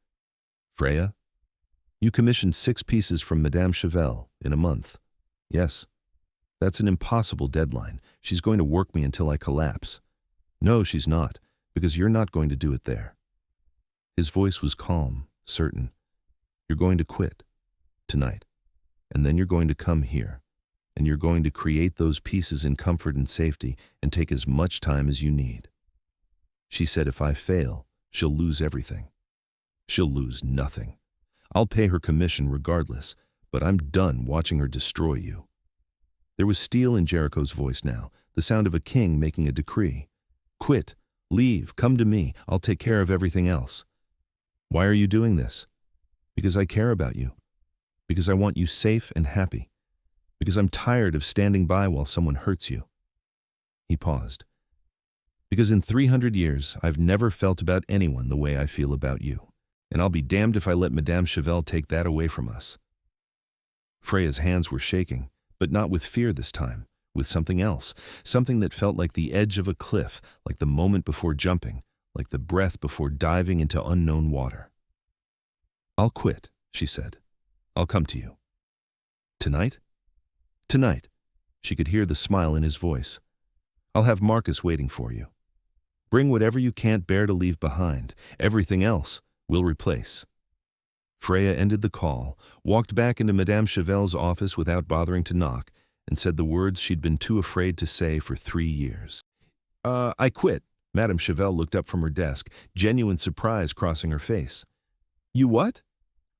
"Freya? You commissioned 6 pieces from Madame Chevel in a month." "Yes." "That's an impossible deadline. She's going to work me until I collapse." "No, she's not, because you're not going to do it there." His voice was calm, certain. "You're going to quit. tonight. And then you're going to come here, and you're going to create those pieces in comfort and safety and take as much time as you need. She said if I fail, she'll lose everything. She'll lose nothing. I'll pay her commission regardless, but I'm done watching her destroy you. There was steel in Jericho's voice now, the sound of a king making a decree. Quit, leave, come to me, I'll take care of everything else. Why are you doing this? Because I care about you. Because I want you safe and happy. Because I'm tired of standing by while someone hurts you. He paused. Because in 300 years, I've never felt about anyone the way I feel about you. And I'll be damned if I let Madame Chevelle take that away from us. Freya's hands were shaking, but not with fear this time, with something else, something that felt like the edge of a cliff, like the moment before jumping, like the breath before diving into unknown water. I'll quit, she said. I'll come to you. Tonight? Tonight. She could hear the smile in his voice. I'll have Marcus waiting for you. Bring whatever you can't bear to leave behind. Everything else we'll replace. Freya ended the call, walked back into Madame Chevelle's office without bothering to knock, and said the words she'd been too afraid to say for 3 years. I quit. Madame Chevelle looked up from her desk, genuine surprise crossing her face. You what?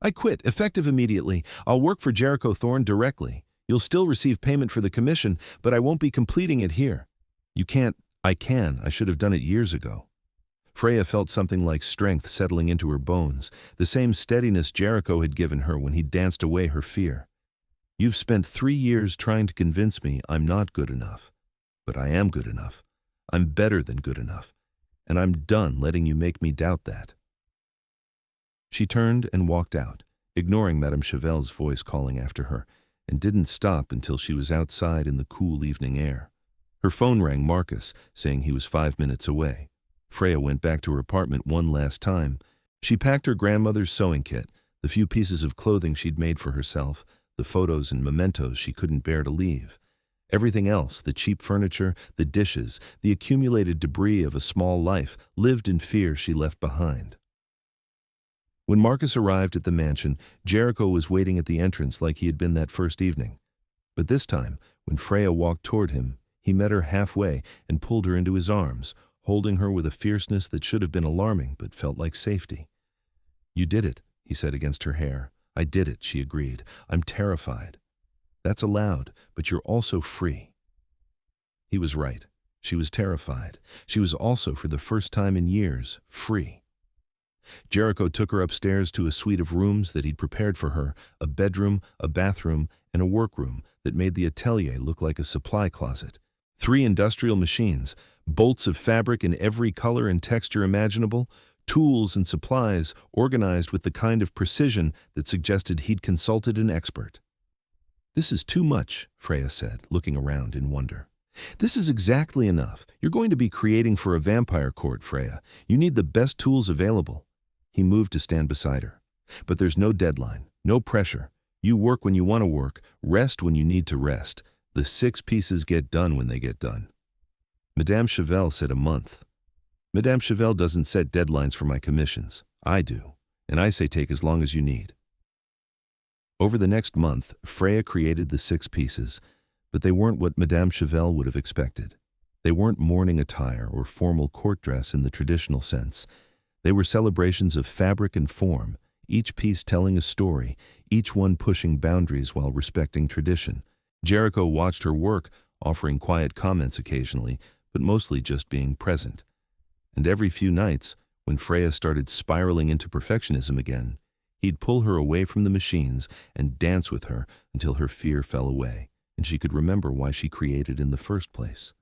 I quit, effective immediately. I'll work for Jericho Thorne directly. You'll still receive payment for the commission, but I won't be completing it here. You can't. I can. I should have done it years ago. Freya felt something like strength settling into her bones, the same steadiness Jericho had given her when he danced away her fear. You've spent 3 years trying to convince me I'm not good enough. But I am good enough. I'm better than good enough. And I'm done letting you make me doubt that. She turned and walked out, ignoring Madame Chevelle's voice calling after her, and didn't stop until she was outside in the cool evening air. Her phone rang Marcus, saying he was 5 minutes away. Freya went back to her apartment one last time. She packed her grandmother's sewing kit, the few pieces of clothing she'd made for herself, the photos and mementos she couldn't bear to leave. Everything else, the cheap furniture, the dishes, the accumulated debris of a small life, lived in fear she left behind. When Marcus arrived at the mansion, Jericho was waiting at the entrance like he had been that first evening. But this time, when Freya walked toward him, he met her halfway and pulled her into his arms, holding her with a fierceness that should have been alarming but felt like safety. You did it, he said against her hair. I did it, she agreed. I'm terrified. That's allowed, but you're also free. He was right. She was terrified. She was also, for the first time in years, free. Jericho took her upstairs to a suite of rooms that he'd prepared for her, a bedroom, a bathroom, and a workroom that made the atelier look like a supply closet. 3 industrial machines, bolts of fabric in every color and texture imaginable, tools and supplies organized with the kind of precision that suggested he'd consulted an expert. This is too much, Freya said, looking around in wonder. This is exactly enough. You're going to be creating for a vampire court, Freya. You need the best tools available. He moved to stand beside her. But there's no deadline, no pressure. You work when you want to work, rest when you need to rest. The 6 pieces get done when they get done. Madame Chevelle said a month. Madame Chevelle doesn't set deadlines for my commissions. I do, and I say take as long as you need. Over the next month, Freya created the 6 pieces, but they weren't what Madame Chevelle would have expected. They weren't mourning attire or formal court dress in the traditional sense. They were celebrations of fabric and form, each piece telling a story, each one pushing boundaries while respecting tradition. Jericho watched her work, offering quiet comments occasionally, but mostly just being present. And every few nights, when Freya started spiraling into perfectionism again, he'd pull her away from the machines and dance with her until her fear fell away, and she could remember why she created in the first place.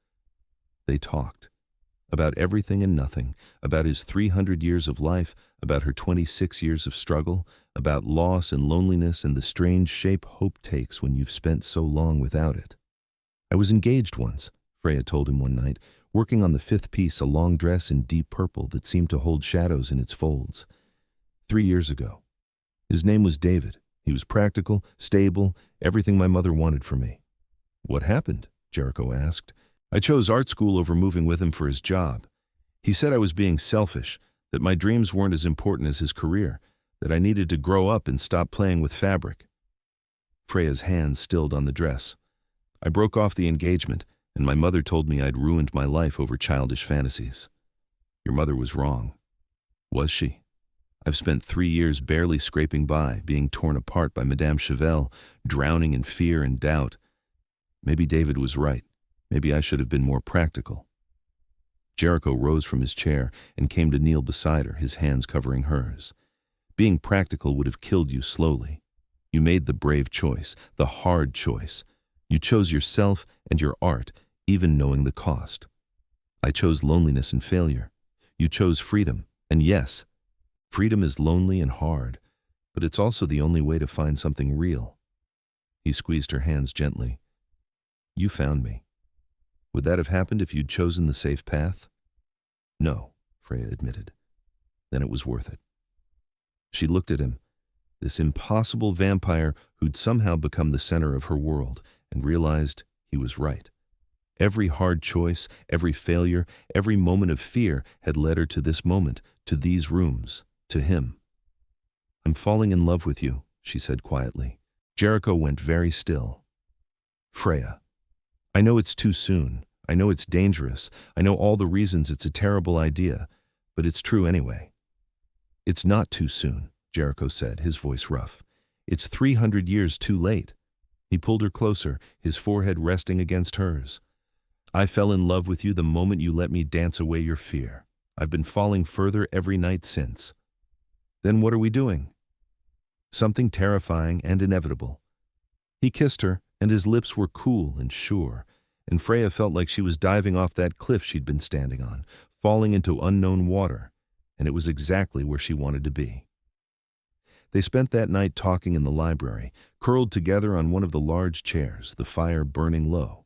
They talked. About everything and nothing, about his 300 years of life, about her 26 years of struggle, about loss and loneliness and the strange shape hope takes when you've spent so long without it. I was engaged once, Freya told him one night, working on the 5th piece, a long dress in deep purple that seemed to hold shadows in its folds. 3 years ago. His name was David. He was practical, stable, everything my mother wanted for me. What happened? Jericho asked. I chose art school over moving with him for his job. He said I was being selfish, that my dreams weren't as important as his career, that I needed to grow up and stop playing with fabric. Freya's hands stilled on the dress. I broke off the engagement, and my mother told me I'd ruined my life over childish fantasies. Your mother was wrong. Was she? I've spent 3 years barely scraping by, being torn apart by Madame Chevelle, drowning in fear and doubt. Maybe David was right. Maybe I should have been more practical. Jericho rose from his chair and came to kneel beside her, his hands covering hers. Being practical would have killed you slowly. You made the brave choice, the hard choice. You chose yourself and your art, even knowing the cost. I chose loneliness and failure. You chose freedom, and yes, freedom is lonely and hard, but it's also the only way to find something real. He squeezed her hands gently. You found me. Would that have happened if you'd chosen the safe path? No, Freya admitted. Then it was worth it. She looked at him, this impossible vampire who'd somehow become the center of her world, and realized he was right. Every hard choice, every failure, every moment of fear had led her to this moment, to these rooms, to him. I'm falling in love with you, she said quietly. Jericho went very still. Freya, I know it's too soon. I know it's dangerous. I know all the reasons it's a terrible idea, but it's true anyway. It's not too soon, Jericho said, his voice rough. It's 300 years too late. He pulled her closer, his forehead resting against hers. I fell in love with you the moment you let me dance away your fear. I've been falling further every night since. Then what are we doing? Something terrifying and inevitable. He kissed her, and his lips were cool and sure, and Freya felt like she was diving off that cliff she'd been standing on, falling into unknown water, and it was exactly where she wanted to be. They spent that night talking in the library, curled together on one of the large chairs, the fire burning low.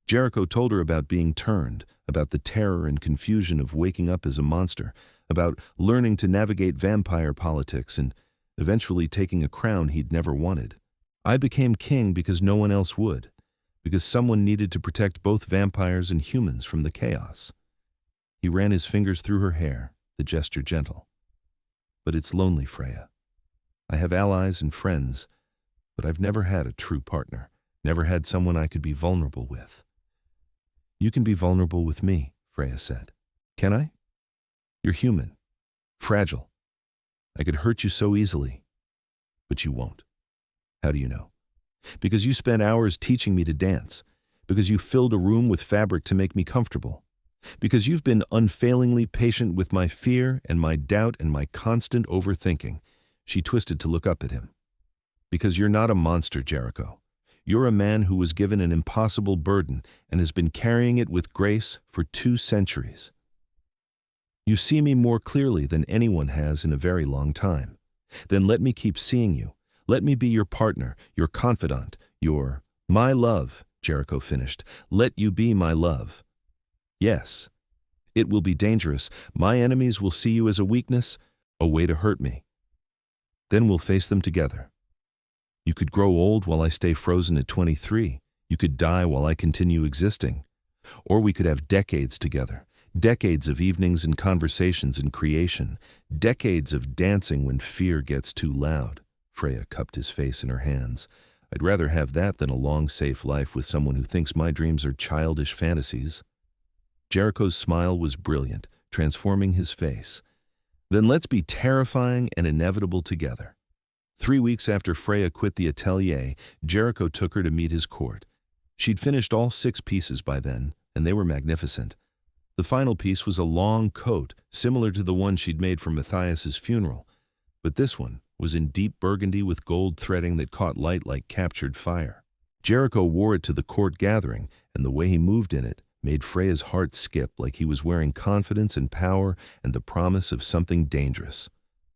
Jericho told her about being turned, about the terror and confusion of waking up as a monster, about learning to navigate vampire politics and eventually taking a crown he'd never wanted. I became king because no one else would, because someone needed to protect both vampires and humans from the chaos. He ran his fingers through her hair, the gesture gentle. But it's lonely, Freya. I have allies and friends, but I've never had a true partner, never had someone I could be vulnerable with. You can be vulnerable with me, Freya said. Can I? You're human, fragile. I could hurt you so easily, but you won't. How do you know? Because you spent hours teaching me to dance, because you filled a room with fabric to make me comfortable, because you've been unfailingly patient with my fear and my doubt and my constant overthinking. She twisted to look up at him. Because you're not a monster, Jericho. You're a man who was given an impossible burden and has been carrying it with grace for 2 centuries. You see me more clearly than anyone has in a very long time. Then let me keep seeing you. Let me be your partner, your confidant, my love, Jericho finished. Let you be my love. Yes, it will be dangerous. My enemies will see you as a weakness, a way to hurt me. Then we'll face them together. You could grow old while I stay frozen at 23. You could die while I continue existing. Or we could have decades together. Decades of evenings and conversations and creation. Decades of dancing when fear gets too loud. Freya cupped his face in her hands. I'd rather have that than a long, safe life with someone who thinks my dreams are childish fantasies. Jericho's smile was brilliant, transforming his face. Then let's be terrifying and inevitable together. 3 weeks after Freya quit the atelier, Jericho took her to meet his court. She'd finished all 6 pieces by then, and they were magnificent. The final piece was a long coat, similar to the one she'd made for Matthias's funeral, but this one was in deep burgundy with gold threading that caught light like captured fire. Jericho wore it to the court gathering, and the way he moved in it made Freya's heart skip like he was wearing confidence and power and the promise of something dangerous.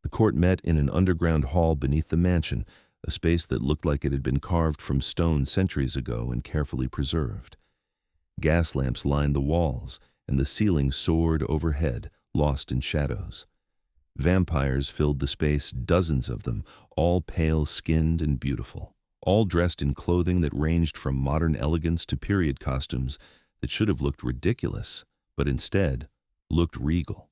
The court met in an underground hall beneath the mansion, a space that looked like it had been carved from stone centuries ago and carefully preserved. Gas lamps lined the walls, and the ceiling soared overhead, lost in shadows. Vampires filled the space, dozens of them, all pale-skinned and beautiful, all dressed in clothing that ranged from modern elegance to period costumes that should have looked ridiculous, but instead looked regal.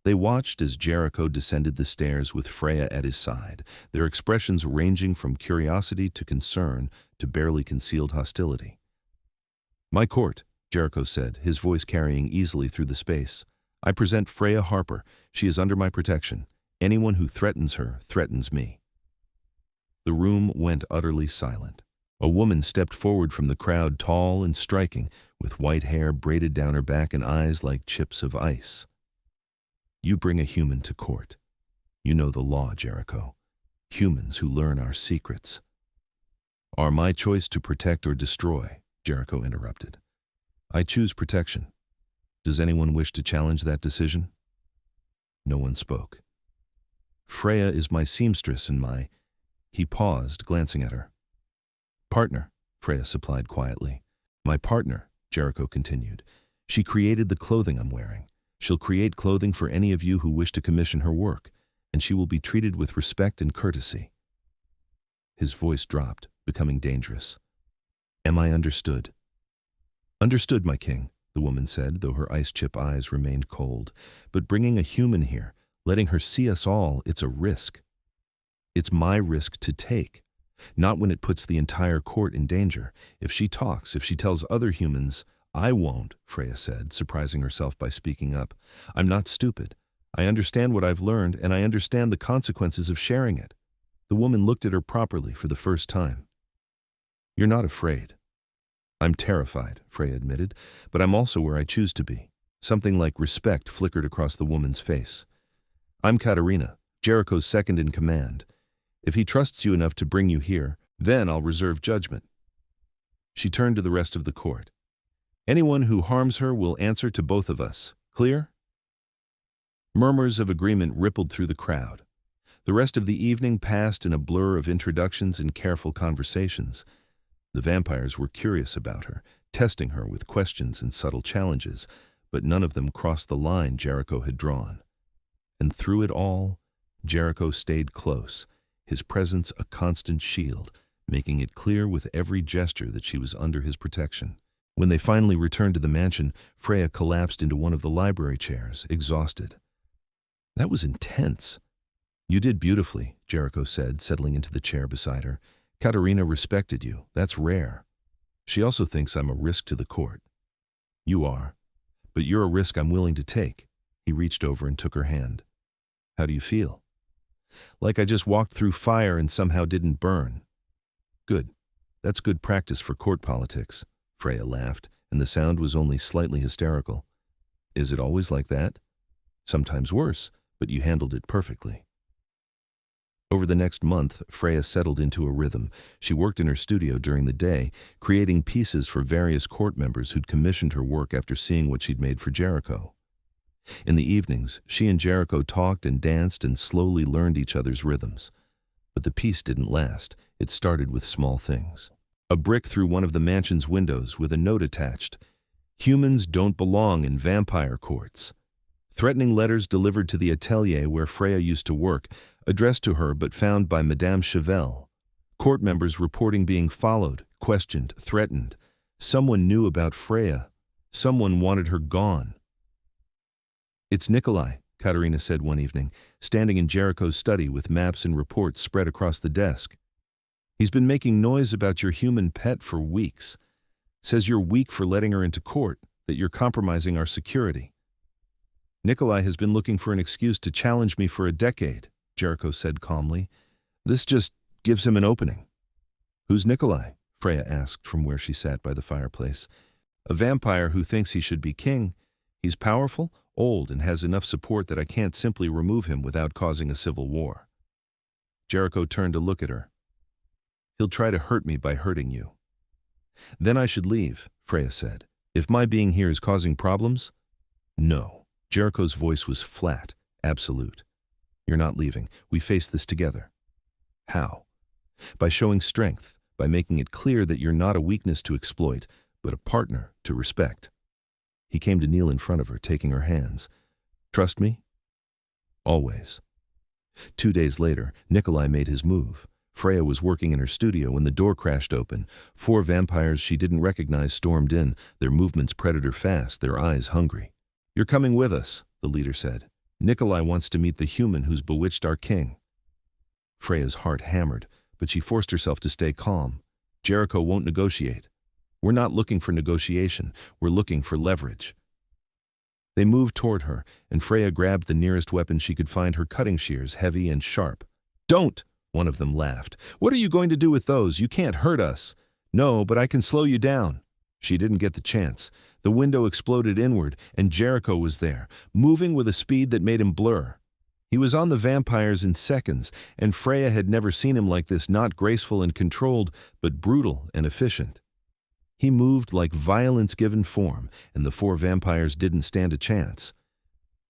They watched as Jericho descended the stairs with Freya at his side, their expressions ranging from curiosity to concern to barely concealed hostility. "My court," Jericho said, his voice carrying easily through the space. "I present Freya Harper. She is under my protection. Anyone who threatens her threatens me." The room went utterly silent. A woman stepped forward from the crowd, tall and striking, with white hair braided down her back and eyes like chips of ice. "You bring a human to court. You know the law, Jericho. Humans who learn our secrets." "Are my choice to protect or destroy?" Jericho interrupted. "I choose protection. Does anyone wish to challenge that decision?" No one spoke. "Freya is my seamstress and my—" He paused, glancing at her. "Partner," Freya supplied quietly. "My partner," Jericho continued. "She created the clothing I'm wearing. She'll create clothing for any of you who wish to commission her work, and she will be treated with respect and courtesy." His voice dropped, becoming dangerous. "Am I understood?" "Understood, my king," the woman said, though her ice-chip eyes remained cold. "But bringing a human here, letting her see us all, it's a risk. It's my risk to take. Not when it puts the entire court in danger. If she talks, if she tells other humans—" "I won't," Freya said, surprising herself by speaking up. "I'm not stupid. I understand what I've learned, and I understand the consequences of sharing it." The woman looked at her properly for the first time. "You're not afraid." "I'm terrified," Freya admitted, "but I'm also where I choose to be." Something like respect flickered across the woman's face. "I'm Katarina, Jericho's second in command. If he trusts you enough to bring you here, then I'll reserve judgment." She turned to the rest of the court. "Anyone who harms her will answer to both of us. Clear?" Murmurs of agreement rippled through the crowd. The rest of the evening passed in a blur of introductions and careful conversations. The vampires were curious about her, testing her with questions and subtle challenges, but none of them crossed the line Jericho had drawn. And through it all, Jericho stayed close, his presence a constant shield, making it clear with every gesture that she was under his protection. When they finally returned to the mansion, Freya collapsed into one of the library chairs, exhausted. "That was intense." "You did beautifully," Jericho said, settling into the chair beside her. "Katarina respected you. That's rare. She also thinks I'm a risk to the court." "You are. But you're a risk I'm willing to take." He reached over and took her hand. "How do you feel?" "Like I just walked through fire and somehow didn't burn." "Good. That's good practice for court politics." Freya laughed, and the sound was only slightly hysterical. "Is it always like that?" "Sometimes worse, but you handled it perfectly." Over the next month, Freya settled into a rhythm. She worked in her studio during the day, creating pieces for various court members who'd commissioned her work after seeing what she'd made for Jericho. In the evenings, she and Jericho talked and danced and slowly learned each other's rhythms. But the peace didn't last. It started with small things. A brick through one of the mansion's windows with a note attached. "Humans don't belong in vampire courts." Threatening letters delivered to the atelier where Freya used to work, addressed to her but found by Madame Chevelle. Court members reporting being followed, questioned, threatened. Someone knew about Freya. Someone wanted her gone. "It's Nikolai," Katarina said one evening, standing in Jericho's study with maps and reports spread across the desk. "He's been making noise about your human pet for weeks. Says you're weak for letting her into court, that you're compromising our security." "Nikolai has been looking for an excuse to challenge me for a decade," Jericho said calmly. "This just gives him an opening." "Who's Nikolai?" Freya asked from where she sat by the fireplace. "A vampire who thinks he should be king. He's powerful, old, and has enough support that I can't simply remove him without causing a civil war." Jericho turned to look at her. "He'll try to hurt me by hurting you." "Then I should leave," Freya said. "If my being here is causing problems?" "No." Jericho's voice was flat, absolute. "You're not leaving. We face this together." "How?" "By showing strength, by making it clear that you're not a weakness to exploit, but a partner to respect." He came to kneel in front of her, taking her hands. "Trust me?" "Always." 2 days later, Nikolai made his move. Freya was working in her studio when the door crashed open. 4 vampires she didn't recognize stormed in, their movements predator fast, their eyes hungry. "You're coming with us," the leader said. Nikolai wants to meet the human who's bewitched our king. Freya's heart hammered, but she forced herself to stay calm. Jericho won't negotiate. We're not looking for negotiation, we're looking for leverage. They moved toward her, and Freya grabbed the nearest weapon she could find, her cutting shears, heavy and sharp. "Don't!" one of them laughed. "What are you going to do with those? You can't hurt us." "No, but I can slow you down." She didn't get the chance. The window exploded inward, and Jericho was there, moving with a speed that made him blur. He was on the vampires in seconds, and Freya had never seen him like this, not graceful and controlled, but brutal and efficient. He moved like violence given form, and the four vampires didn't stand a chance.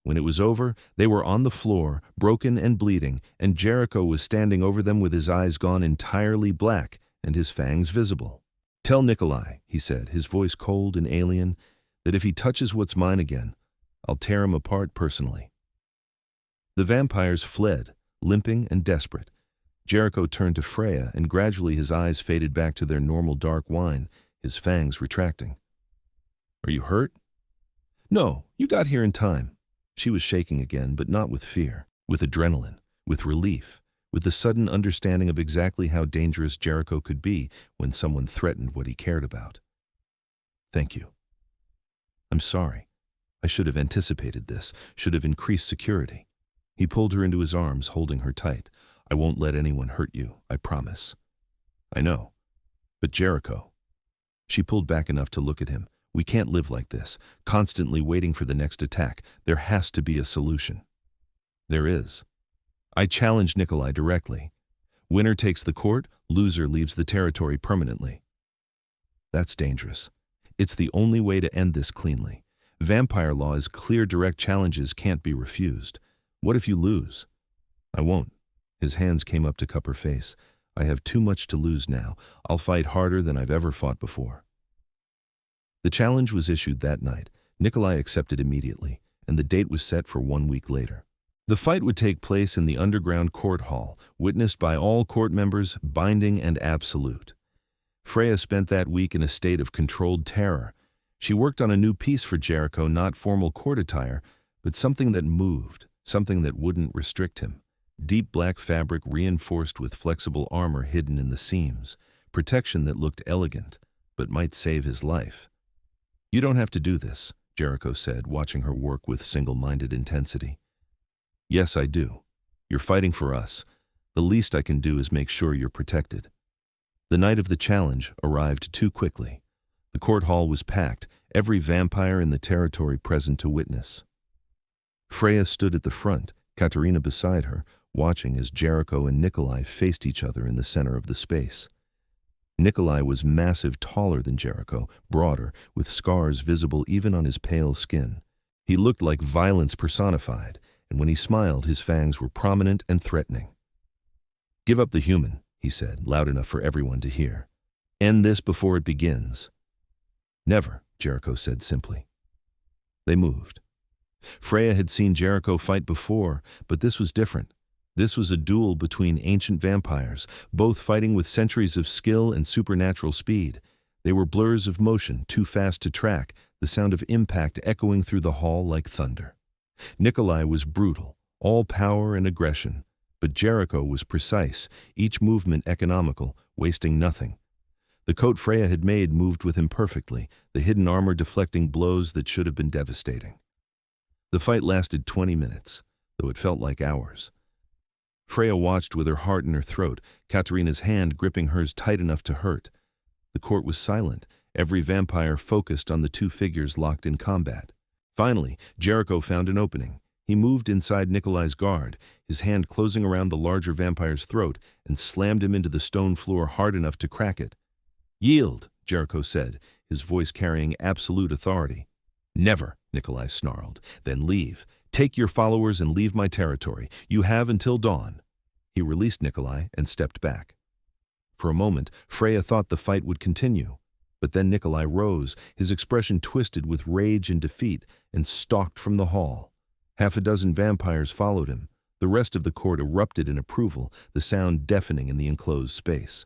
When it was over, they were on the floor, broken and bleeding, and Jericho was standing over them with his eyes gone entirely black and his fangs visible. "Tell Nikolai," he said, his voice cold and alien, "that if he touches what's mine again, I'll tear him apart personally." The vampires fled, limping and desperate. Jericho turned to Freya, and gradually his eyes faded back to their normal dark wine, his fangs retracting. "Are you hurt?" "No, you got here in time." She was shaking again, but not with fear, with adrenaline, with relief, with the sudden understanding of exactly how dangerous Jericho could be when someone threatened what he cared about. "Thank you. I'm sorry. I should have anticipated this, should have increased security." He pulled her into his arms, holding her tight. "I won't let anyone hurt you, I promise." "I know. But Jericho." She pulled back enough to look at him. "We can't live like this, constantly waiting for the next attack. There has to be a solution." "There is. I challenge Nikolai directly. Winner takes the court, loser leaves the territory permanently." "That's dangerous. It's the only way to end this cleanly. Vampire law is clear, direct challenges can't be refused. What if you lose?" "I won't." His hands came up to cup her face. "I have too much to lose now. I'll fight harder than I've ever fought before." The challenge was issued that night. Nikolai accepted immediately, and the date was set for 1 week later. The fight would take place in the underground court hall, witnessed by all court members, binding and absolute. Freya spent that week in a state of controlled terror. She worked on a new piece for Jericho, not formal court attire, but something that moved, something that wouldn't restrict him. Deep black fabric reinforced with flexible armor hidden in the seams, protection that looked elegant, but might save his life. "You don't have to do this," Jericho said, watching her work with single-minded intensity. "Yes, I do. You're fighting for us. The least I can do is make sure you're protected." The night of the challenge arrived too quickly. The court hall was packed, every vampire in the territory present to witness. Freya stood at the front, Katerina beside her, watching as Jericho and Nikolai faced each other in the center of the space. Nikolai was massive, taller than Jericho, broader, with scars visible even on his pale skin. He looked like violence personified, and when he smiled, his fangs were prominent and threatening. "Give up the human," he said, loud enough for everyone to hear. "End this before it begins." "Never," Jericho said simply. They moved. Freya had seen Jericho fight before, but this was different. This was a duel between ancient vampires, both fighting with centuries of skill and supernatural speed. They were blurs of motion, too fast to track, the sound of impact echoing through the hall like thunder. Nikolai was brutal, all power and aggression, but Jericho was precise, each movement economical, wasting nothing. The coat Freya had made moved with him perfectly, the hidden armor deflecting blows that should have been devastating. The fight lasted 20 minutes, though it felt like hours. Freya watched with her heart in her throat, Katerina's hand gripping hers tight enough to hurt. The court was silent, every vampire focused on the two figures locked in combat. Finally, Jericho found an opening. He moved inside Nikolai's guard, his hand closing around the larger vampire's throat, and slammed him into the stone floor hard enough to crack it. "Yield," Jericho said, his voice carrying absolute authority. "Never," Nikolai snarled. "Then leave. Take your followers and leave my territory. You have until dawn." He released Nikolai and stepped back. For a moment, Freya thought the fight would continue. But then Nikolai rose, his expression twisted with rage and defeat, and stalked from the hall. Half a dozen vampires followed him. The rest of the court erupted in approval, the sound deafening in the enclosed space.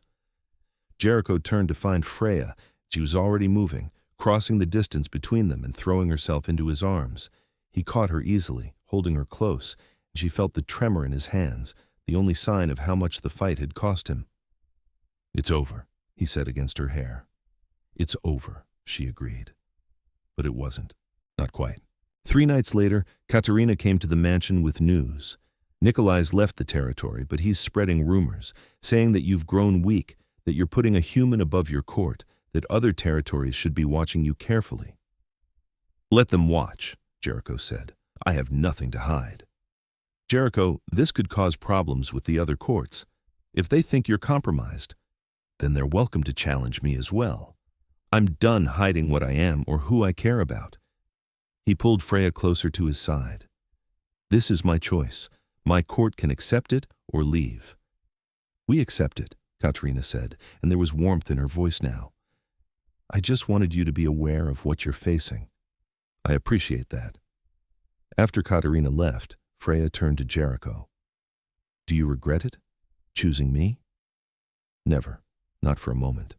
Jericho turned to find Freya. She was already moving, crossing the distance between them and throwing herself into his arms. He caught her easily, holding her close, and she felt the tremor in his hands, the only sign of how much the fight had cost him. "It's over," he said against her hair. "It's over," she agreed. But it wasn't. Not quite. 3 nights later, Katerina came to the mansion with news. Nikolai's left the territory, but he's spreading rumors, saying that you've grown weak, that you're putting a human above your court, that other territories should be watching you carefully. "Let them watch," Jericho said. "I have nothing to hide." "Jericho, this could cause problems with the other courts. If they think you're compromised, then they're welcome to challenge me as well. I'm done hiding what I am or who I care about." He pulled Freya closer to his side. "This is my choice. My court can accept it or leave." "We accept it," Katerina said, and there was warmth in her voice now. "I just wanted you to be aware of what you're facing." "I appreciate that." After Katerina left, Freya turned to Jericho. "Do you regret it? Choosing me?" "Never. Not for a moment.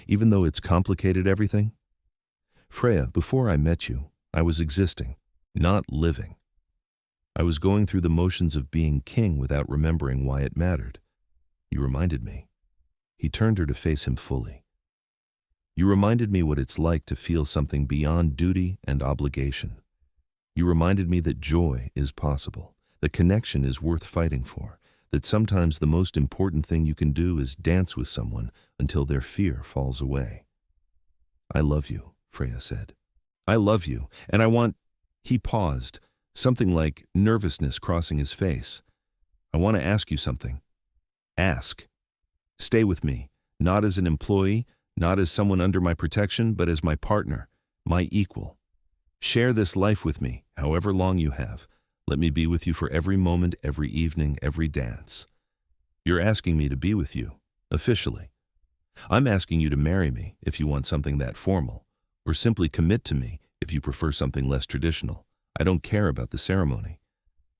Even though it's complicated everything? Freya, before I met you, I was existing, not living. I was going through the motions of being king without remembering why it mattered. You reminded me." He turned her to face him fully. "You reminded me what it's like to feel something beyond duty and obligation. You reminded me that joy is possible, that connection is worth fighting for, that sometimes the most important thing you can do is dance with someone until their fear falls away." "I love you," Freya said. "I love you, and I want—" He paused, something like nervousness crossing his face. "I want to ask you something." "Ask." "Stay with me, not as an employee, not as someone under my protection, but as my partner, my equal. Share this life with me, however long you have. Let me be with you for every moment, every evening, every dance. You're asking me to be with you, officially. I'm asking you to marry me if you want something that formal, or simply commit to me if you prefer something less traditional. I don't care about the ceremony.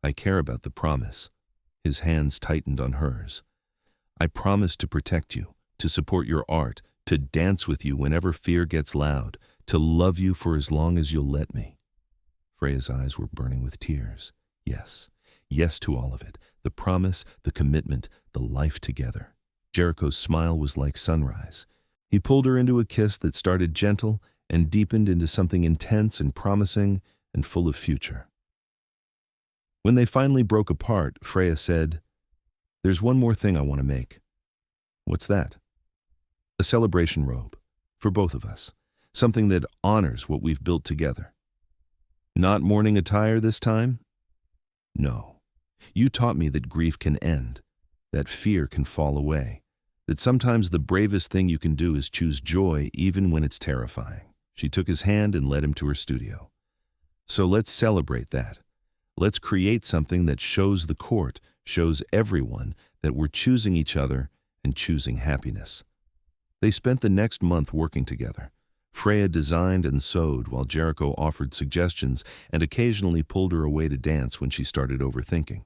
I care about the promise." His hands tightened on hers. "I promise to protect you, to support your art, to dance with you whenever fear gets loud, to love you for as long as you'll let me." Freya's eyes were burning with tears. Yes, yes to all of it, the promise, the commitment, the life together. Jericho's smile was like sunrise. He pulled her into a kiss that started gentle and deepened into something intense and promising and full of future. When they finally broke apart, Freya said, "There's one more thing I want to make." "What's that?" "A celebration robe, for both of us, something that honors what we've built together." "Not mourning attire this time?" "No. You taught me that grief can end, that fear can fall away, that sometimes the bravest thing you can do is choose joy even when it's terrifying." She took his hand and led him to her studio. "So let's celebrate that. Let's create something that shows the court, shows everyone that we're choosing each other and choosing happiness." They spent the next month working together. Freya designed and sewed while Jericho offered suggestions and occasionally pulled her away to dance when she started overthinking.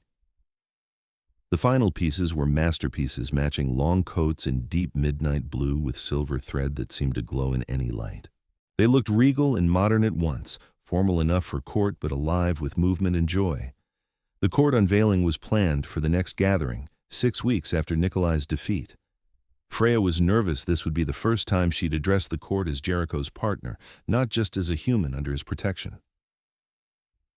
The final pieces were masterpieces matching long coats in deep midnight blue with silver thread that seemed to glow in any light. They looked regal and modern at once, formal enough for court but alive with movement and joy. The court unveiling was planned for the next gathering, 6 weeks after Nikolai's defeat. Freya was nervous this would be the first time she'd addressed the court as Jericho's partner, not just as a human under his protection.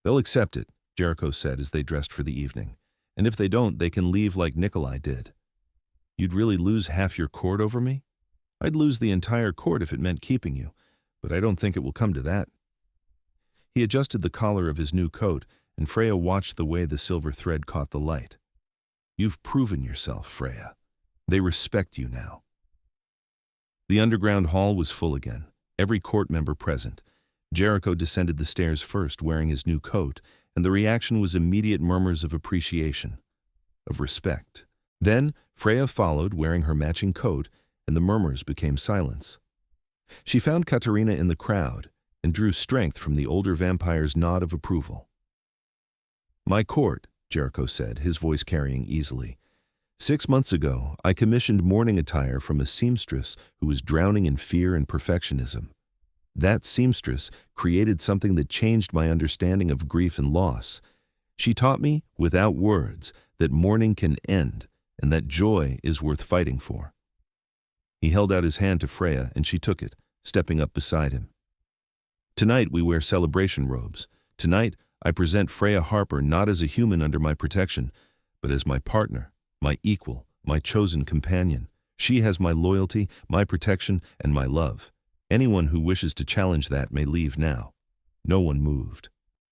"They'll accept it," Jericho said as they dressed for the evening. "And if they don't, they can leave like Nikolai did." "You'd really lose half your court over me?" "I'd lose the entire court if it meant keeping you, but I don't think it will come to that." He adjusted the collar of his new coat, and Freya watched the way the silver thread caught the light. "You've proven yourself, Freya. They respect you now." The underground hall was full again, every court member present. Jericho descended the stairs first, wearing his new coat, and the reaction was immediate murmurs of appreciation, of respect. Then Freya followed, wearing her matching coat, and the murmurs became silence. She found Katerina in the crowd and drew strength from the older vampire's nod of approval. "My court," Jericho said, his voice carrying easily. 6 months ago, I commissioned mourning attire from a seamstress who was drowning in fear and perfectionism. That seamstress created something that changed my understanding of grief and loss. She taught me, without words, that mourning can end and that joy is worth fighting for. He held out his hand to Freya, and she took it, stepping up beside him. Tonight we wear celebration robes. Tonight I present Freya Harper not as a human under my protection, but as my partner, my equal, my chosen companion. She has my loyalty, my protection, and my love. Anyone who wishes to challenge that may leave now. No one moved.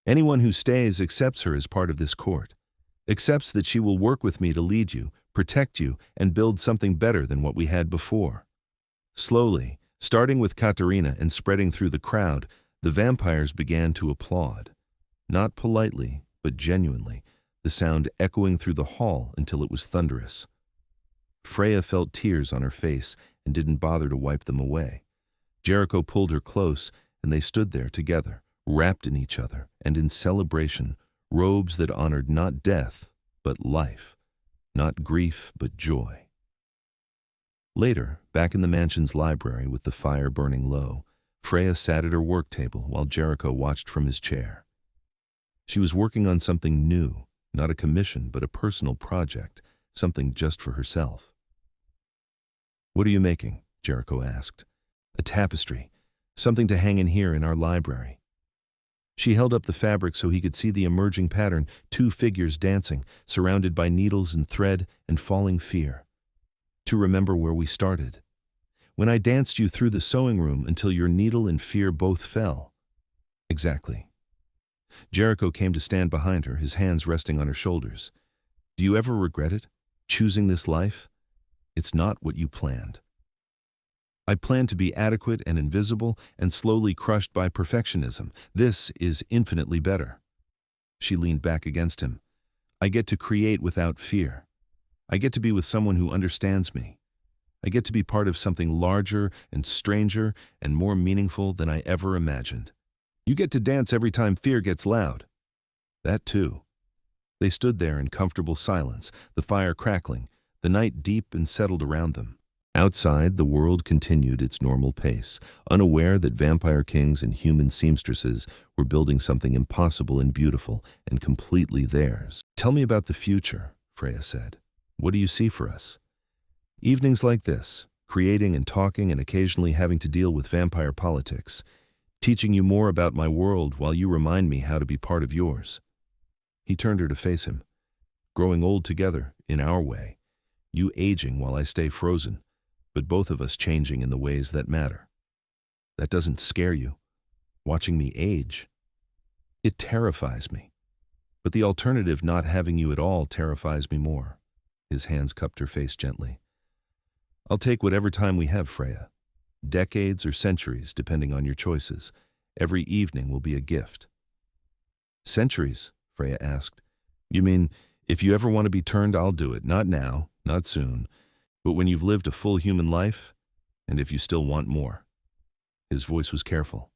Anyone who stays accepts her as part of this court, accepts that she will work with me to lead you, protect you, and build something better than what we had before. Slowly, starting with Katerina and spreading through the crowd, the vampires began to applaud. Not politely, but genuinely, the sound echoing through the hall until it was thunderous. Freya felt tears on her face and didn't bother to wipe them away. Jericho pulled her close, and they stood there together, wrapped in each other and in celebration, robes that honored not death, but life, not grief, but joy. Later, back in the mansion's library with the fire burning low, Freya sat at her work table while Jericho watched from his chair. She was working on something new, not a commission, but a personal project, something just for herself. "What are you making?" Jericho asked. "A tapestry, something to hang in here in our library." She held up the fabric so he could see the emerging pattern, two figures dancing, surrounded by needles and thread and falling fear. "To remember where we started. When I danced you through the sewing room until your needle and fear both fell." "Exactly." Jericho came to stand behind her, his hands resting on her shoulders. "Do you ever regret it? Choosing this life? It's not what you planned." "I planned to be adequate and invisible and slowly crushed by perfectionism. This is infinitely better." She leaned back against him. "I get to create without fear. I get to be with someone who understands me. I get to be part of something larger and stranger and more meaningful than I ever imagined. You get to dance every time fear gets loud." "That too." They stood there in comfortable silence, the fire crackling, the night deep and settled around them. Outside, the world continued its normal pace, unaware that vampire kings and human seamstresses were building something impossible and beautiful and completely theirs. "Tell me about the future," Freya said. "What do you see for us?" "Evenings like this, creating and talking and occasionally having to deal with vampire politics, teaching you more about my world while you remind me how to be part of yours." He turned her to face him. "Growing old together, in our way. You aging while I stay frozen, but both of us changing in the ways that matter. That doesn't scare you? Watching me age? It terrifies me. But the alternative, not having you at all, terrifies me more." His hands cupped her face gently. "I'll take whatever time we have, Freya. Decades or centuries, depending on your choices. Every evening will be a gift." "Centuries?" Freya asked. "You mean, if you ever want to be turned, I'll do it. Not now, not soon. But when you've lived a full human life, and if you still want more." His voice was careful.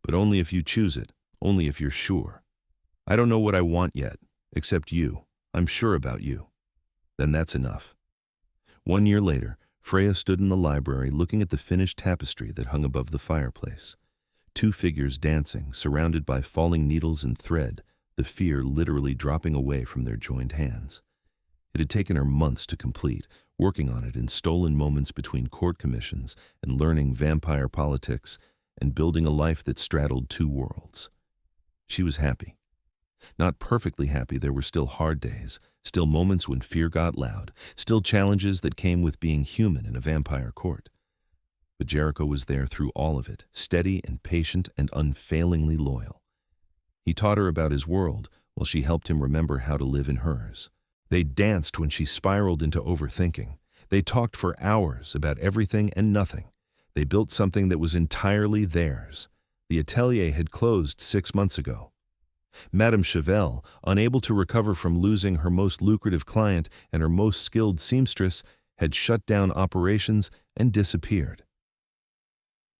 "But only if you choose it, only if you're sure. I don't know what I want yet, except you. I'm sure about you. Then that's enough." 1 year later, Freya stood in the library looking at the finished tapestry that hung above the fireplace. Two figures dancing, surrounded by falling needles and thread, the fear literally dropping away from their joined hands. It had taken her months to complete, working on it in stolen moments between court commissions and learning vampire politics and building a life that straddled two worlds. She was happy. Not perfectly happy, there were still hard days, still moments when fear got loud, still challenges that came with being human in a vampire court. But Jericho was there through all of it, steady and patient and unfailingly loyal. He taught her about his world while she helped him remember how to live in hers. They danced when she spiraled into overthinking. They talked for hours about everything and nothing. They built something that was entirely theirs. The atelier had closed 6 months ago. Madame Chevelle, unable to recover from losing her most lucrative client and her most skilled seamstress, had shut down operations and disappeared.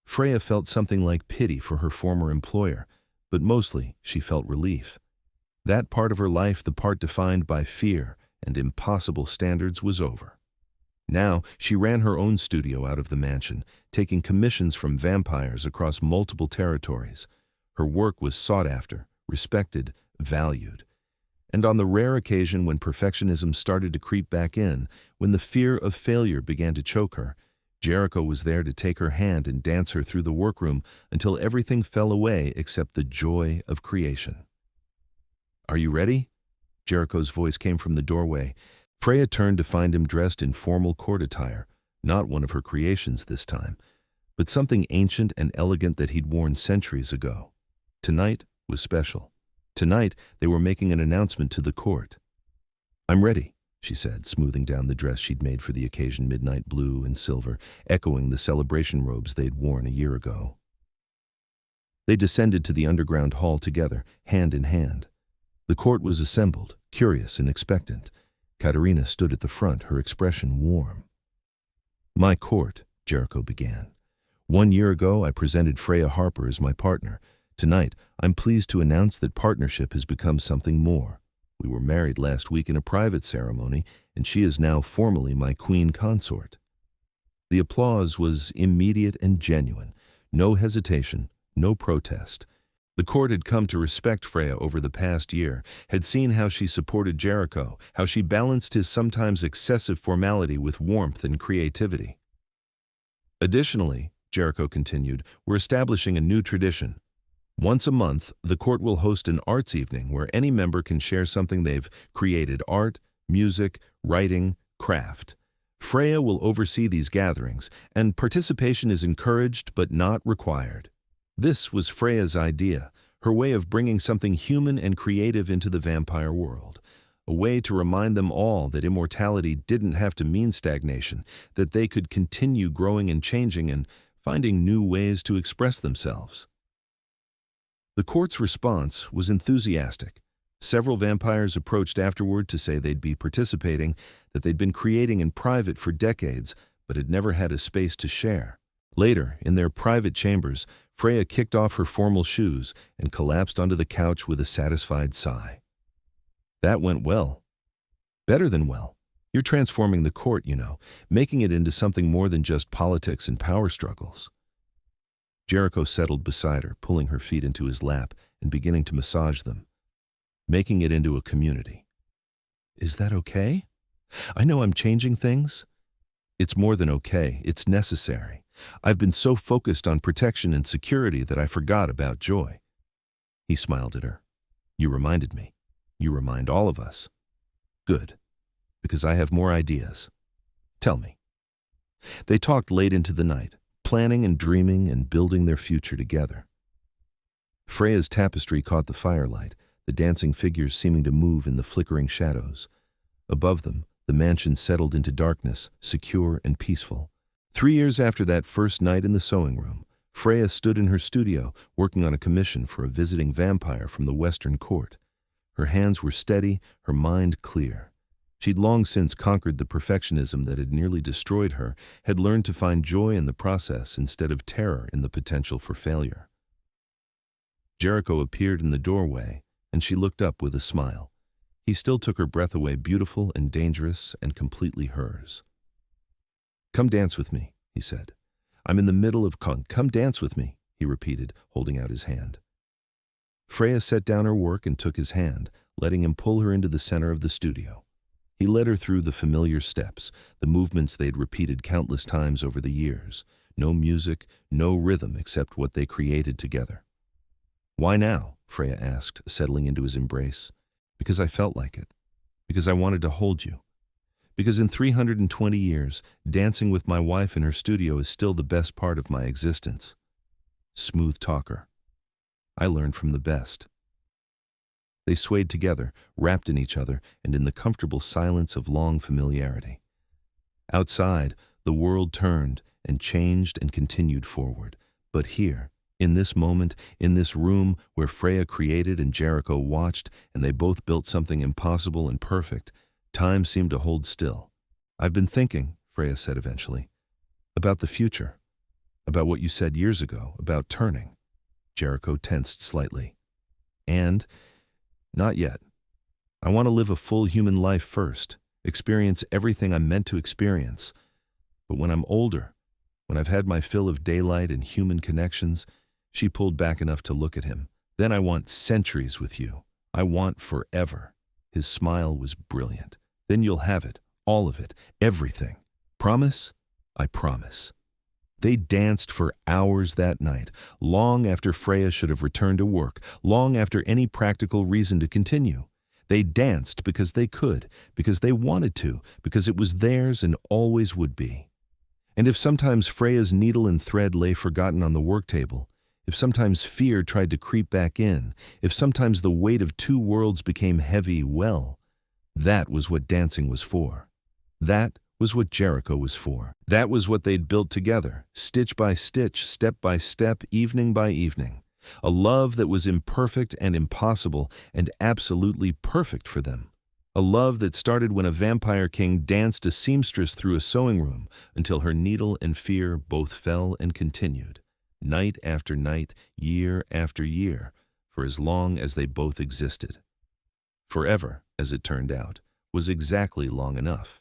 Freya felt something like pity for her former employer, but mostly she felt relief. That part of her life, the part defined by fear and impossible standards, was over. Now, she ran her own studio out of the mansion, taking commissions from vampires across multiple territories. Her work was sought after, respected, valued. And on the rare occasion when perfectionism started to creep back in, when the fear of failure began to choke her, Jericho was there to take her hand and dance her through the workroom until everything fell away except the joy of creation. "Are you ready?" Jericho's voice came from the doorway. Freya turned to find him dressed in formal court attire, not one of her creations this time, but something ancient and elegant that he'd worn centuries ago. Tonight was special. Tonight, they were making an announcement to the court. "I'm ready," she said, smoothing down the dress she'd made for the occasion, midnight blue and silver, echoing the celebration robes they'd worn a year ago. They descended to the underground hall together, hand in hand. The court was assembled, curious and expectant. Katerina stood at the front, her expression warm. "My court," Jericho began. "1 year ago, I presented Freya Harper as my partner. Tonight, I'm pleased to announce that partnership has become something more. We were married last week in a private ceremony, and she is now formally my queen consort." The applause was immediate and genuine. No hesitation, no protest. The court had come to respect Freya over the past year, had seen how she supported Jericho, how she balanced his sometimes excessive formality with warmth and creativity. "Additionally," Jericho continued, "we're establishing a new tradition. Once a month, the court will host an arts evening where any member can share something they've created: art, music, writing, craft. Freya will oversee these gatherings, and participation is encouraged but not required." This was Freya's idea, her way of bringing something human and creative into the vampire world, a way to remind them all that immortality didn't have to mean stagnation, that they could continue growing and changing and finding new ways to express themselves. The court's response was enthusiastic. Several vampires approached afterward to say they'd be participating, that they'd been creating in private for decades, but had never had a space to share. Later, in their private chambers, Freya kicked off her formal shoes and collapsed onto the couch with a satisfied sigh. "That went well. Better than well. You're transforming the court, you know, making it into something more than just politics and power struggles." Jericho settled beside her, pulling her feet into his lap and beginning to massage them. "Making it into a community. Is that okay? I know I'm changing things." "It's more than okay, it's necessary. I've been so focused on protection and security that I forgot about joy." He smiled at her. "You reminded me. You remind all of us." "Good, because I have more ideas. Tell me." They talked late into the night, planning and dreaming and building their future together. Freya's tapestry caught the firelight, the dancing figures seeming to move in the flickering shadows. Above them, the mansion settled into darkness, secure and peaceful. 3 years after that first night in the sewing room, Freya stood in her studio, working on a commission for a visiting vampire from the Western Court. Her hands were steady, her mind clear. She'd long since conquered the perfectionism that had nearly destroyed her, had learned to find joy in the process instead of terror in the potential for failure. Jericho appeared in the doorway, and she looked up with a smile. He still took her breath away, beautiful and dangerous and completely hers. "Come dance with me," he said. "I'm in the middle of come dance with me," he repeated, holding out his hand. Freya set down her work and took his hand, letting him pull her into the center of the studio. He led her through the familiar steps, the movements they'd repeated countless times over the years. No music, no rhythm except what they created together. "Why now?" Freya asked, settling into his embrace. "Because I felt like it. Because I wanted to hold you. Because in 320 years, dancing with my wife in her studio is still the best part of my existence." Smooth talker. I learned from the best. They swayed together, wrapped in each other, and in the comfortable silence of long familiarity. Outside, the world turned and changed and continued forward. But here, in this moment, in this room where Freya created and Jericho watched, and they both built something impossible and perfect, time seemed to hold still. "I've been thinking," Freya said eventually, "about the future, about what you said years ago, about turning." Jericho tensed slightly. "And not yet. I want to live a full human life first, experience everything I'm meant to experience. But when I'm older, when I've had my fill of daylight and human connections, she pulled back enough to look at him. Then I want centuries with you. I want forever. His smile was brilliant. Then you'll have it, all of it, everything. Promise? I promise. They danced for hours that night, long after Freya should have returned to work, long after any practical reason to continue. They danced because they could, because they wanted to, because it was theirs and always would be. And if sometimes Freya's needle and thread lay forgotten on the work table, if sometimes fear tried to creep back in, if sometimes the weight of two worlds became heavy, well, that was what dancing was for. That was what Jericho was for. That was what they'd built together, stitch by stitch, step by step, evening by evening. A love that was imperfect and impossible and absolutely perfect for them. A love that started when a vampire king danced a seamstress through a sewing room until her needle and fear both fell and continued. Night after night, year after year, for as long as they both existed. Forever, as it turned out, was exactly long enough.